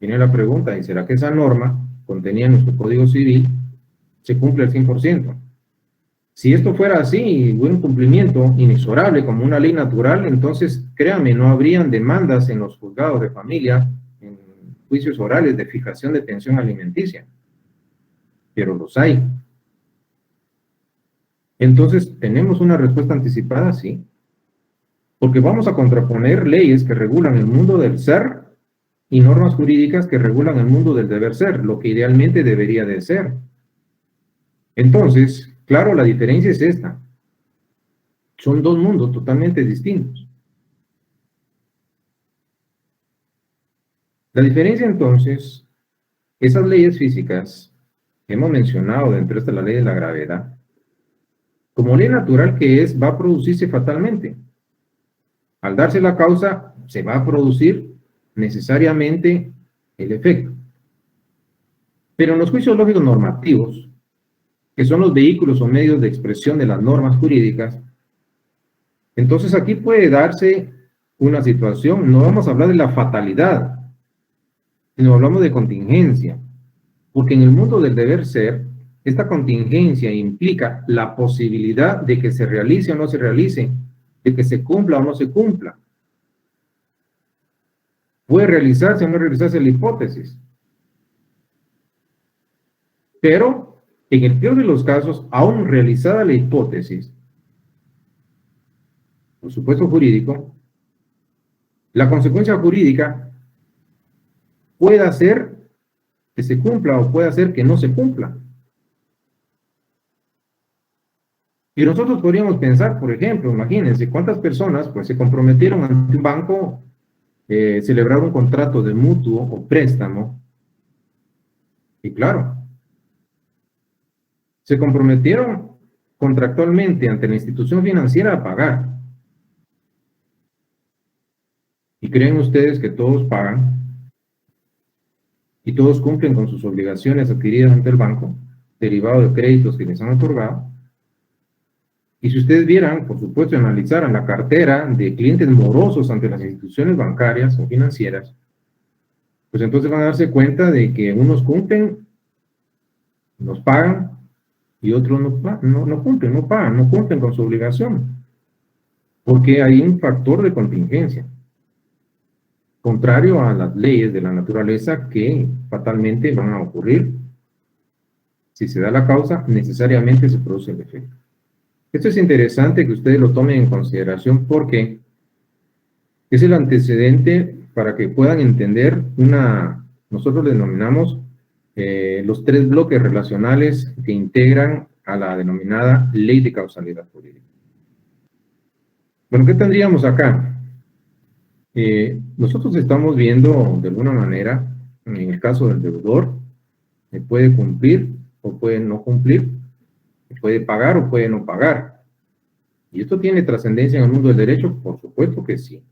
Viene la pregunta, ¿y será que esa norma contenida en nuestro Código Civil se cumple al 100%? Si esto fuera así y hubiera un cumplimiento inexorable como una ley natural, entonces, créanme, no habrían demandas en los juzgados de familia, en juicios orales de fijación de pensión alimenticia. Pero los hay. Entonces, ¿tenemos una respuesta anticipada? Sí. Porque vamos a contraponer leyes que regulan el mundo del ser y normas jurídicas que regulan el mundo del deber ser, lo que idealmente debería de ser. Entonces, claro, la diferencia es esta. Son dos mundos totalmente distintos. La diferencia entonces, esas leyes físicas que hemos mencionado dentro de esta la ley de la gravedad, como ley natural que es, va a producirse fatalmente. Al darse la causa, se va a producir necesariamente el efecto. Pero en los juicios lógicos normativos, que son los vehículos o medios de expresión de las normas jurídicas, entonces aquí puede darse una situación, no vamos a hablar de la fatalidad, sino hablamos de contingencia, porque en el mundo del deber ser, esta contingencia implica la posibilidad de que se realice o no se realice, de que se cumpla o no se cumpla. Puede realizarse o no realizarse la hipótesis. Pero, en el peor de los casos, aún realizada la hipótesis, por supuesto jurídico, la consecuencia jurídica puede hacer que se cumpla o puede hacer que no se cumpla. Y nosotros podríamos pensar, por ejemplo, imagínense cuántas personas pues, se comprometieron ante un banco, celebrar un contrato de mutuo o préstamo, y claro, se comprometieron contractualmente ante la institución financiera a pagar. ¿Y creen ustedes que todos pagan y todos cumplen con sus obligaciones adquiridas ante el banco, derivado de créditos que les han otorgado? Y si ustedes vieran, por supuesto, analizaran la cartera de clientes morosos ante las instituciones bancarias o financieras, pues entonces van a darse cuenta de que unos cumplen, nos pagan, y otros no cumplen, no pagan, no cumplen con su obligación, porque hay un factor de contingencia, contrario a las leyes de la naturaleza que fatalmente van a ocurrir. Si se da la causa, necesariamente se produce el efecto. Esto es interesante que ustedes lo tomen en consideración porque es el antecedente para que puedan entender nosotros le denominamos los 3 bloques relacionales que integran a la denominada ley de causalidad jurídica. Bueno, ¿qué tendríamos acá? Nosotros estamos viendo de alguna manera, en el caso del deudor, puede cumplir o puede no cumplir, puede pagar o puede no pagar. ¿Y esto tiene trascendencia en el mundo del derecho? Por supuesto que sí.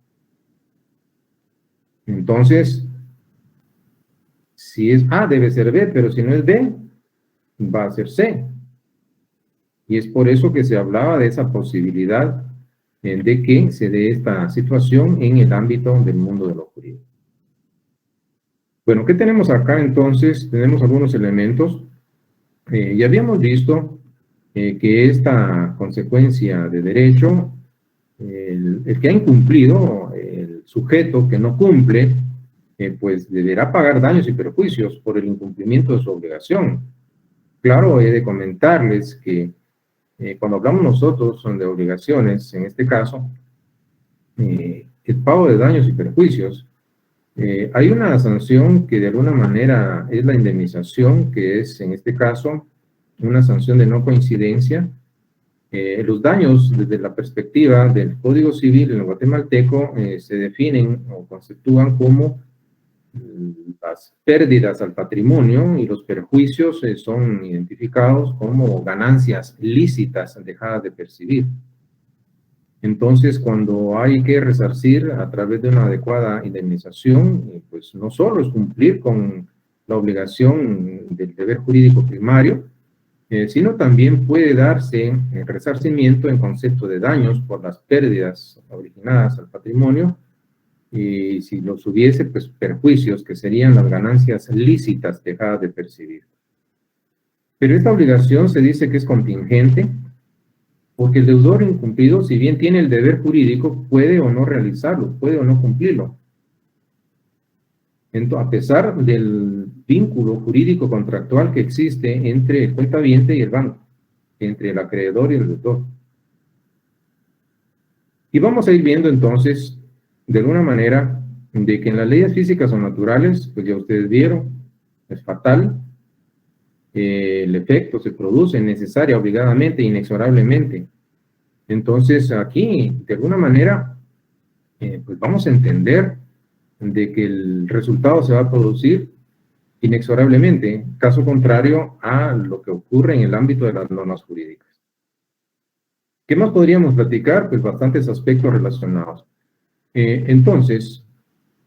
Entonces, si es A, debe ser B, pero si no es B, va a ser C. Y es por eso que se hablaba de esa posibilidad de que se dé esta situación en el ámbito del mundo de lo jurídico. Bueno, ¿qué tenemos acá entonces? Tenemos algunos elementos. Ya habíamos visto que esta consecuencia de derecho, el que ha incumplido, el sujeto que no cumple, pues deberá pagar daños y perjuicios por el incumplimiento de su obligación. Claro, he de comentarles que cuando hablamos nosotros de obligaciones, en este caso, el pago de daños y perjuicios, hay una sanción que de alguna manera es la indemnización, que es en este caso una sanción de no coincidencia. Los daños desde la perspectiva del Código Civil en el guatemalteco se definen o conceptúan como las pérdidas al patrimonio y los perjuicios son identificados como ganancias lícitas dejadas de percibir. Entonces, cuando hay que resarcir a través de una adecuada indemnización, pues no solo es cumplir con la obligación del deber jurídico primario, sino también puede darse resarcimiento en concepto de daños por las pérdidas originadas al patrimonio, y si los hubiese, pues perjuicios, que serían las ganancias lícitas dejadas de percibir. Pero esta obligación se dice que es contingente, porque el deudor incumplido, si bien tiene el deber jurídico, puede o no realizarlo, puede o no cumplirlo. Entonces, a pesar del vínculo jurídico contractual que existe entre el cuentaviente y el banco, entre el acreedor y el deudor. Y vamos a ir viendo entonces, de alguna manera, de que en las leyes físicas o naturales, pues ya ustedes vieron, es fatal, el efecto se produce necesaria, obligadamente, inexorablemente. Entonces aquí, de alguna manera, pues vamos a entender de que el resultado se va a producir inexorablemente, caso contrario a lo que ocurre en el ámbito de las normas jurídicas. ¿Qué más podríamos platicar? Pues bastantes aspectos relacionados. Entonces,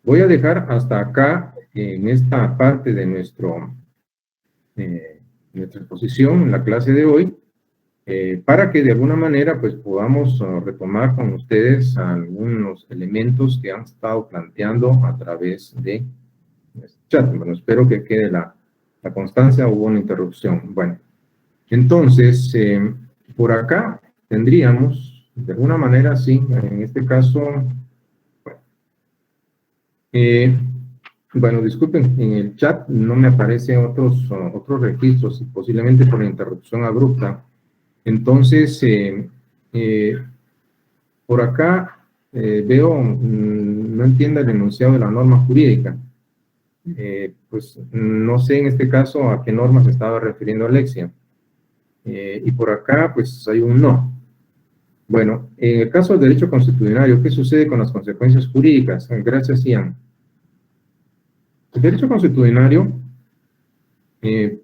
voy a dejar hasta acá, en esta parte de nuestra exposición, en la clase de hoy, para que de alguna manera pues podamos retomar con ustedes algunos elementos que han estado planteando a través de este chat. Bueno, espero que quede la constancia. Hubo una interrupción. Bueno, entonces, por acá tendríamos, de alguna manera, sí, en este caso, bueno, disculpen, en el chat no me aparecen otros registros, posiblemente por la interrupción abrupta. Entonces, por acá veo, no entiendo el enunciado de la norma jurídica. Pues no sé en este caso a qué norma se estaba refiriendo Alexia. Y por acá, pues hay un no. Bueno, en el caso del derecho consuetudinario, ¿qué sucede con las consecuencias jurídicas? Gracias, Ian. El derecho consuetudinario, eh,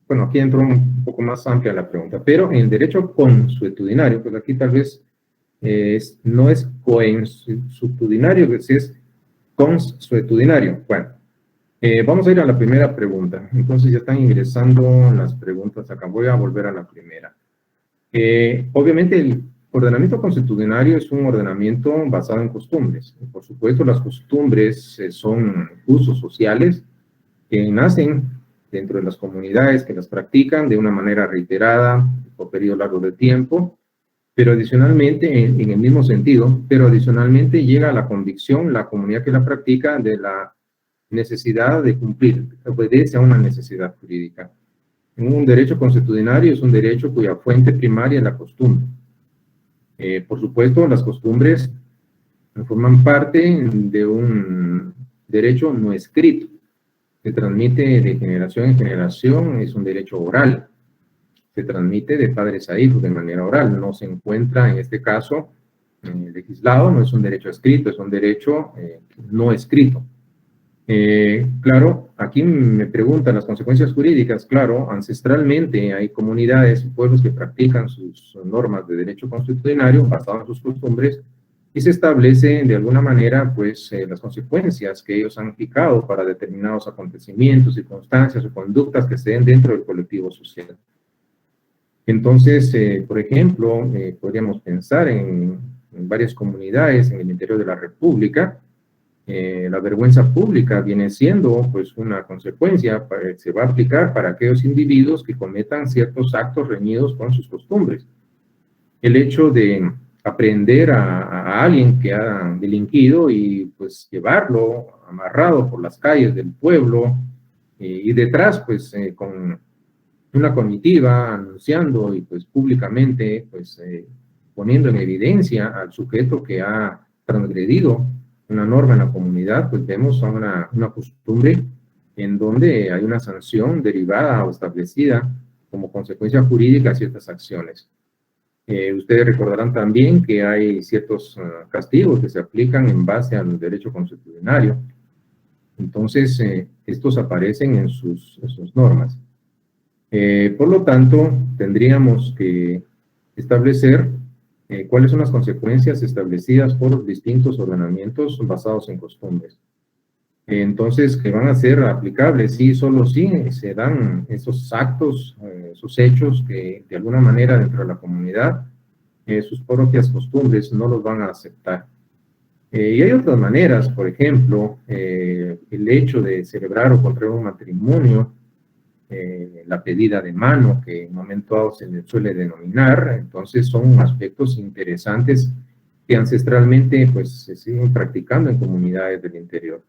bueno, aquí entró un poco más amplia la pregunta, pero en el derecho consuetudinario, pues aquí tal vez no es consuetudinario, es consuetudinario. Bueno, vamos a ir a la primera pregunta. Entonces ya están ingresando las preguntas acá. Voy a volver a la primera. Obviamente el ordenamiento consuetudinario es un ordenamiento basado en costumbres. Por supuesto, las costumbres son usos sociales que nacen dentro de las comunidades que las practican de una manera reiterada por periodo largo de tiempo, pero adicionalmente, en el mismo sentido, pero adicionalmente llega a la convicción, la comunidad que la practica, de la necesidad de cumplir, obedece a una necesidad jurídica. Un derecho consuetudinario es un derecho cuya fuente primaria es la costumbre. Por supuesto, las costumbres forman parte de un derecho no escrito. Se transmite de generación en generación, es un derecho oral. Se transmite de padres a hijos de manera oral. No se encuentra, en este caso, legislado, no es un derecho escrito, es un derecho no escrito. Claro, aquí me preguntan las consecuencias jurídicas. Claro, ancestralmente hay comunidades y pueblos que practican sus normas de derecho consuetudinario basado en sus costumbres y se establece de alguna manera pues las consecuencias que ellos han fijado para determinados acontecimientos, circunstancias o conductas que se den dentro del colectivo social. Entonces, por ejemplo, podríamos pensar en varias comunidades en el interior de la República. La vergüenza pública viene siendo pues una consecuencia, se va a aplicar para aquellos individuos que cometan ciertos actos reñidos con sus costumbres. El hecho de aprehender a alguien que ha delinquido y pues llevarlo amarrado por las calles del pueblo y detrás pues con una comitiva anunciando y pues públicamente pues poniendo en evidencia al sujeto que ha transgredido una norma en la comunidad, pues vemos una costumbre en donde hay una sanción derivada o establecida como consecuencia jurídica a ciertas acciones. Ustedes recordarán también que hay ciertos castigos que se aplican en base al derecho consuetudinario. Entonces, estos aparecen en sus normas. Por lo tanto, tendríamos que establecer cuáles son las consecuencias establecidas por los distintos ordenamientos basados en costumbres. Entonces, que van a ser aplicables, sí, solo si se dan esos actos, esos hechos que de alguna manera dentro de la comunidad, sus propias costumbres no los van a aceptar. Y hay otras maneras, por ejemplo, el hecho de celebrar o contraer un matrimonio, la pedida de mano, que en un momento dado se le suele denominar. Entonces son aspectos interesantes que ancestralmente pues se siguen practicando en comunidades del interior.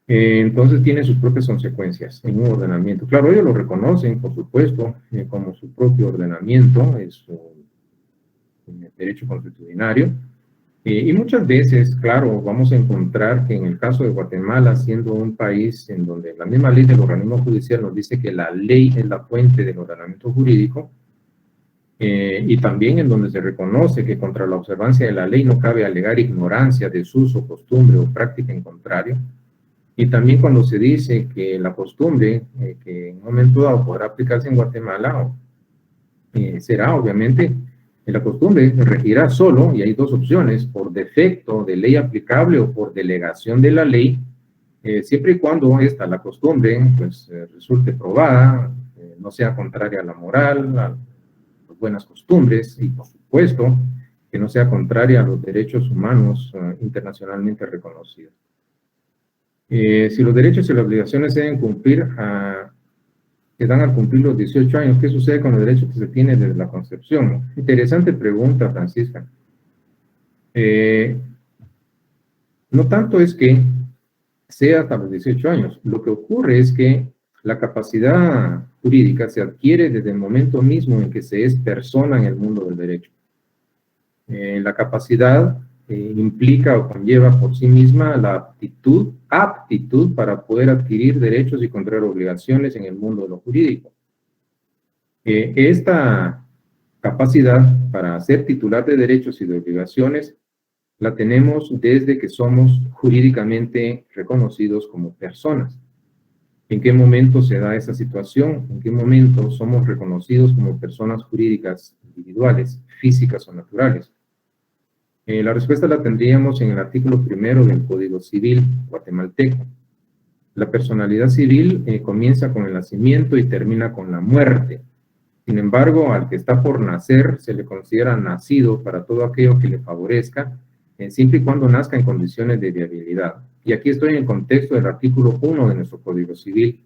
Entonces tiene sus propias consecuencias en un ordenamiento. Claro, ellos lo reconocen, por supuesto, como su propio ordenamiento, es su derecho consuetudinario. Y muchas veces, claro, vamos a encontrar que en el caso de Guatemala, siendo un país en donde la misma ley del organismo judicial nos dice que la ley es la fuente del ordenamiento jurídico, y también en donde se reconoce que contra la observancia de la ley no cabe alegar ignorancia, desuso, costumbre o práctica en contrario, y también cuando se dice que la costumbre, que en un momento dado podrá aplicarse en Guatemala, será obviamente la costumbre regirá solo, y hay dos opciones, por defecto de ley aplicable o por delegación de la ley, siempre y cuando esta, la costumbre, pues resulte probada, no sea contraria a la moral, a las buenas costumbres, y por supuesto que no sea contraria a los derechos humanos internacionalmente reconocidos. Si los derechos y las obligaciones se deben cumplir que dan al cumplir los 18 años, ¿qué sucede con los derechos que se tienen desde la concepción? Interesante pregunta, Francisca. No tanto es que sea hasta los 18 años, lo que ocurre es que la capacidad jurídica se adquiere desde el momento mismo en que se es persona en el mundo del derecho. La capacidad implica o conlleva por sí misma la aptitud para poder adquirir derechos y contraer obligaciones en el mundo de lo jurídico. Esta capacidad para ser titular de derechos y de obligaciones la tenemos desde que somos jurídicamente reconocidos como personas. ¿En qué momento se da esa situación? ¿En qué momento somos reconocidos como personas jurídicas individuales, físicas o naturales? La respuesta la tendríamos en el artículo 1 del Código Civil guatemalteco. La personalidad civil comienza con el nacimiento y termina con la muerte. Sin embargo, al que está por nacer se le considera nacido para todo aquello que le favorezca, siempre y cuando nazca en condiciones de viabilidad. Y aquí estoy en el contexto del artículo 1 de nuestro Código Civil.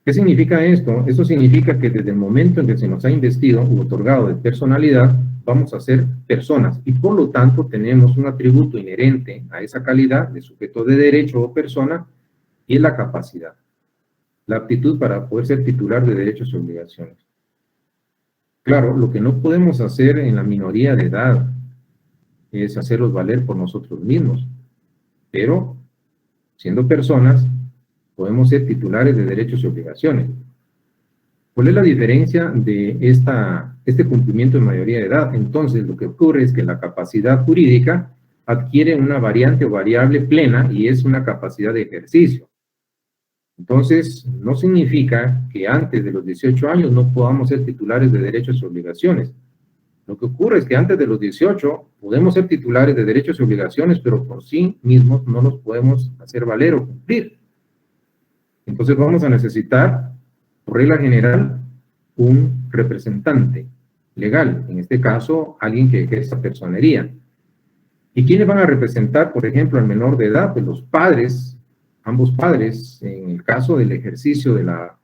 ¿Qué significa esto? Esto significa que desde el momento en que se nos ha investido u otorgado de personalidad, vamos a ser personas y por lo tanto tenemos un atributo inherente a esa calidad de sujeto de derecho o persona y es la capacidad, la aptitud para poder ser titular de derechos y obligaciones. Claro, lo que no podemos hacer en la minoría de edad es hacerlos valer por nosotros mismos, pero siendo personas podemos ser titulares de derechos y obligaciones. ¿Cuál es la diferencia de este cumplimiento de mayoría de edad? Entonces, lo que ocurre es que la capacidad jurídica adquiere una variante o variable plena y es una capacidad de ejercicio. Entonces, no significa que antes de los 18 años no podamos ser titulares de derechos y obligaciones. Lo que ocurre es que antes de los 18 podemos ser titulares de derechos y obligaciones, pero por sí mismos no los podemos hacer valer o cumplir. Entonces vamos a necesitar, por regla general, un representante legal, en este caso, alguien que ejerza personería. ¿Y quiénes van a representar, por ejemplo, al menor de edad? Pues los padres, ambos padres, en el caso del ejercicio de la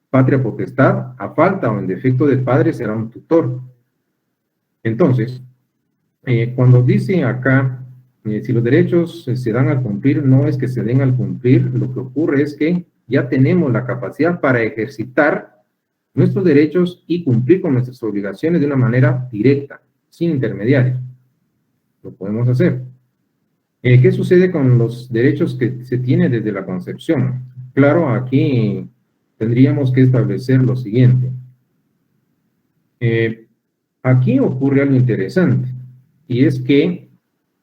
patria potestad, a falta o en defecto de padre será un tutor. Entonces, cuando dice acá, si los derechos se dan al cumplir, no es que se den al cumplir, lo que ocurre es que ya tenemos la capacidad para ejercitar nuestros derechos y cumplir con nuestras obligaciones de una manera directa, sin intermediarios. Lo podemos hacer. ¿Qué sucede con los derechos que se tienen desde la concepción? Claro, aquí tendríamos que establecer lo siguiente. Aquí ocurre algo interesante, y es que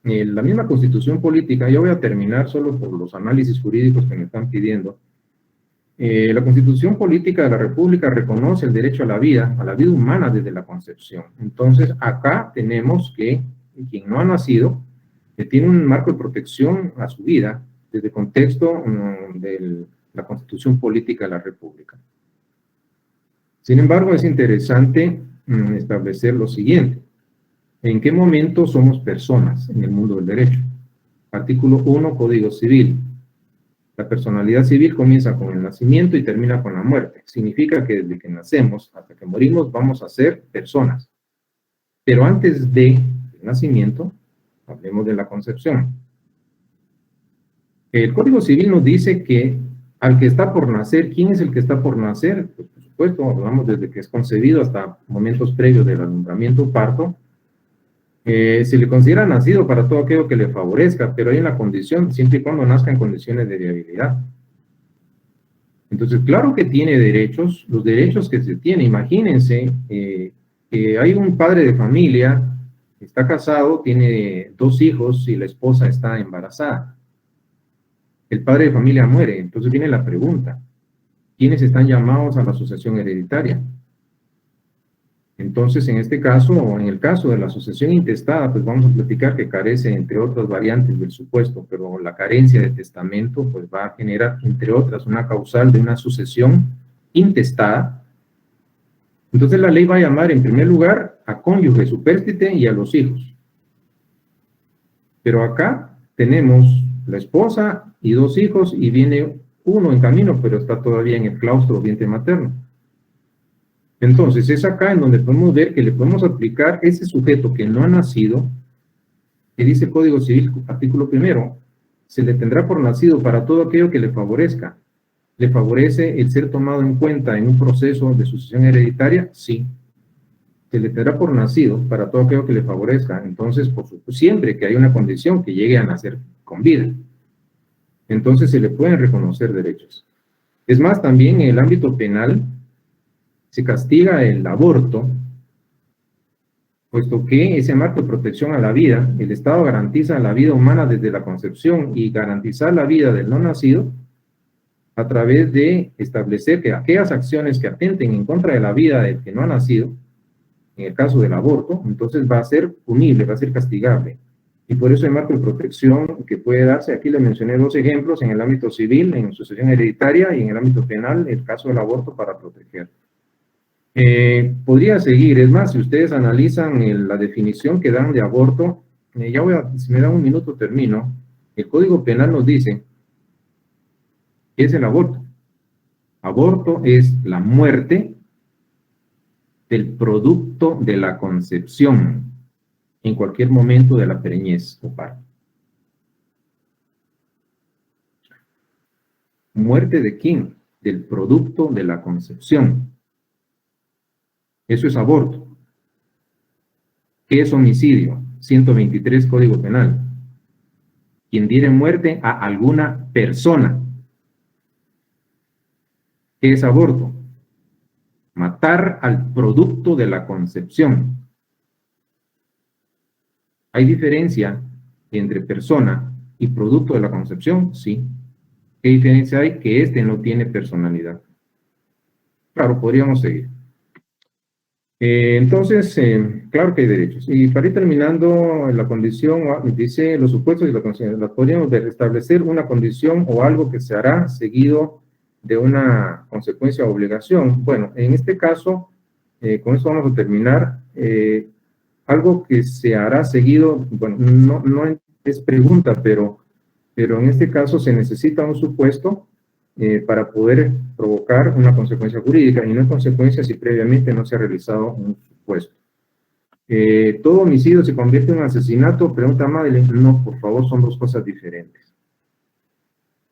la misma Constitución Política, yo voy a terminar solo por los análisis jurídicos que me están pidiendo. La Constitución Política de la República reconoce el derecho a la vida humana desde la concepción. Entonces, acá tenemos que quien no ha nacido tiene un marco de protección a su vida desde el contexto de la Constitución Política de la República. Sin embargo, es interesante establecer lo siguiente. ¿En qué momento somos personas en el mundo del derecho? Artículo 1, Código Civil. La personalidad civil comienza con el nacimiento y termina con la muerte. Significa que desde que nacemos hasta que morimos vamos a ser personas. Pero antes del nacimiento, hablemos de la concepción. El Código Civil nos dice que al que está por nacer, ¿quién es el que está por nacer? Pues, por supuesto, hablamos desde que es concebido hasta momentos previos del alumbramiento o parto. Se le considera nacido para todo aquello que le favorezca, pero hay una condición, siempre y cuando nazca en condiciones de viabilidad. Entonces, claro que tiene derechos, los derechos que se tiene. Imagínense que hay un padre de familia, está casado, tiene 2 hijos y la esposa está embarazada. El padre de familia muere, entonces viene la pregunta, ¿quiénes están llamados a la sucesión hereditaria? Entonces, en este caso, o en el caso de la sucesión intestada, pues vamos a platicar que carece, entre otras variantes del supuesto, pero la carencia de testamento, pues va a generar, entre otras, una causal de una sucesión intestada. Entonces, la ley va a llamar, en primer lugar, a cónyuge supérstite y a los hijos. Pero acá tenemos la esposa y 2 hijos, y viene uno en camino, pero está todavía en el claustro o vientre materno. Entonces, es acá en donde podemos ver que le podemos aplicar ese sujeto que no ha nacido, que dice el Código Civil, artículo 1, se le tendrá por nacido para todo aquello que le favorezca. ¿Le favorece el ser tomado en cuenta en un proceso de sucesión hereditaria? Sí. Se le tendrá por nacido para todo aquello que le favorezca. Entonces, por supuesto, siempre que hay una condición que llegue a nacer con vida, entonces se le pueden reconocer derechos. Es más, también en el ámbito penal, se castiga el aborto puesto que ese marco de protección a la vida, el Estado garantiza la vida humana desde la concepción y garantizar la vida del no nacido a través de establecer que aquellas acciones que atenten en contra de la vida del que no ha nacido, en el caso del aborto, entonces va a ser punible, va a ser castigable. Y por eso hay marco de protección que puede darse. Aquí le mencioné 2 ejemplos en el ámbito civil, en sucesión hereditaria, y en el ámbito penal, el caso del aborto para proteger. Podría seguir, es más, si ustedes analizan la definición que dan de aborto, si me dan un minuto termino, el Código Penal nos dice ¿qué es el aborto? Aborto es la muerte del producto de la concepción en cualquier momento de la preñez o parto. ¿Muerte de quién? Del producto de la concepción. Eso es aborto. ¿Qué es homicidio? 123 Código Penal. Quien diere muerte a alguna persona. ¿Qué es aborto? Matar al producto de la concepción. ¿Hay diferencia entre persona y producto de la concepción? Sí. ¿Qué diferencia hay? Que este no tiene personalidad. Claro, podríamos seguir. Entonces, claro que hay derechos. Y para ir terminando, la condición, dice los supuestos y la condición, podríamos establecer una condición o algo que se hará seguido de una consecuencia o obligación. Bueno, en este caso, con esto vamos a terminar. Algo que se hará seguido, bueno, no es pregunta, pero en este caso se necesita un supuesto para poder provocar una consecuencia jurídica, y no es consecuencia si previamente no se ha realizado un supuesto. ¿Todo homicidio se convierte en un asesinato? Pregunta Madeleine. No, por favor, son 2 cosas diferentes.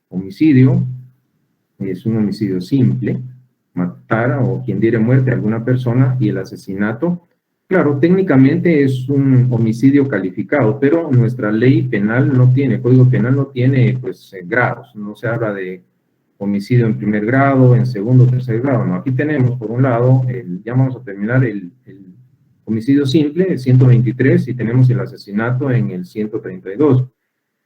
Homicidio es un homicidio simple, matar o quien diere muerte a alguna persona, y el asesinato, claro, técnicamente es un homicidio calificado, pero nuestra ley penal no tiene, Código Penal no tiene, pues, grados. No se habla de homicidio en primer grado, en segundo, tercer grado. No, aquí tenemos, por un lado, ya vamos a terminar el homicidio simple, el 123, y tenemos el asesinato en el 132.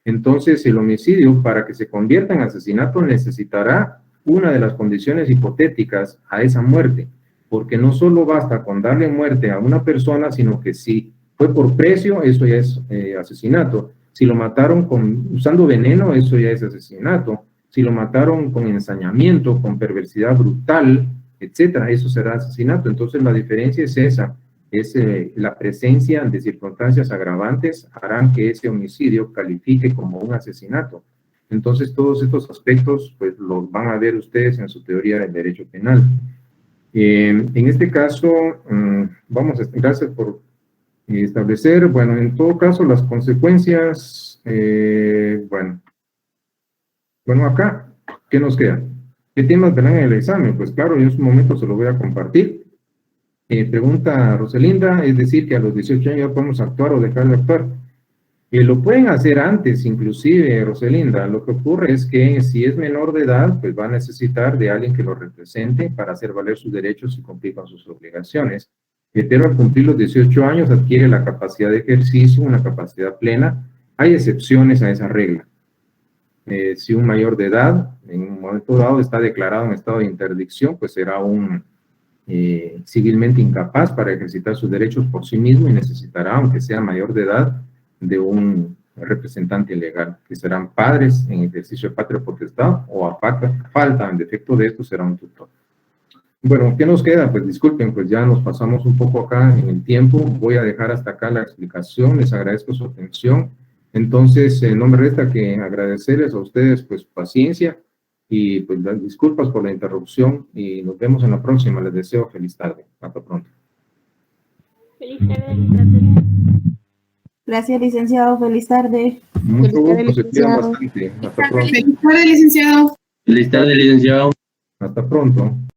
Entonces, el homicidio, para que se convierta en asesinato, necesitará una de las condiciones hipotéticas a esa muerte, porque no solo basta con darle muerte a una persona, sino que si fue por precio, eso ya es asesinato. Si lo mataron usando veneno, eso ya es asesinato. Si lo mataron con ensañamiento, con perversidad brutal, etcétera, eso será asesinato. Entonces la diferencia es esa, es la presencia de circunstancias agravantes harán que ese homicidio califique como un asesinato. Entonces todos estos aspectos pues los van a ver ustedes en su teoría del derecho penal. En este caso, gracias por establecer, bueno, en todo caso las consecuencias, bueno, acá, ¿qué nos queda? ¿Qué temas verán en el examen? Pues claro, yo en su momento se lo voy a compartir. Pregunta Roselinda, es decir, que a los 18 años ya podemos actuar o dejar de actuar. Lo pueden hacer antes, inclusive, Roselinda. Lo que ocurre es que si es menor de edad, pues va a necesitar de alguien que lo represente para hacer valer sus derechos y cumplir con sus obligaciones. Pero al cumplir los 18 años adquiere la capacidad de ejercicio, una capacidad plena. Hay excepciones a esa regla. Si un mayor de edad, en un momento dado, está declarado en estado de interdicción, pues será un civilmente incapaz para ejercitar sus derechos por sí mismo y necesitará, aunque sea mayor de edad, de un representante legal, que serán padres en ejercicio de patria potestad, o a falta, en defecto de esto, será un tutor. Bueno, ¿qué nos queda? Pues disculpen, pues ya nos pasamos un poco acá en el tiempo. Voy a dejar hasta acá la explicación. Les agradezco su atención. Entonces, no me resta que agradecerles a ustedes pues su paciencia y pues las disculpas por la interrupción, y nos vemos en la próxima. Les deseo feliz tarde. Hasta pronto. Feliz tarde, licenciado. Gracias, licenciado. Feliz tarde. Mucho gusto, se cuidan licenciado. bastante. Hasta pronto. Feliz tarde, licenciado. Feliz tarde, licenciado. Hasta pronto.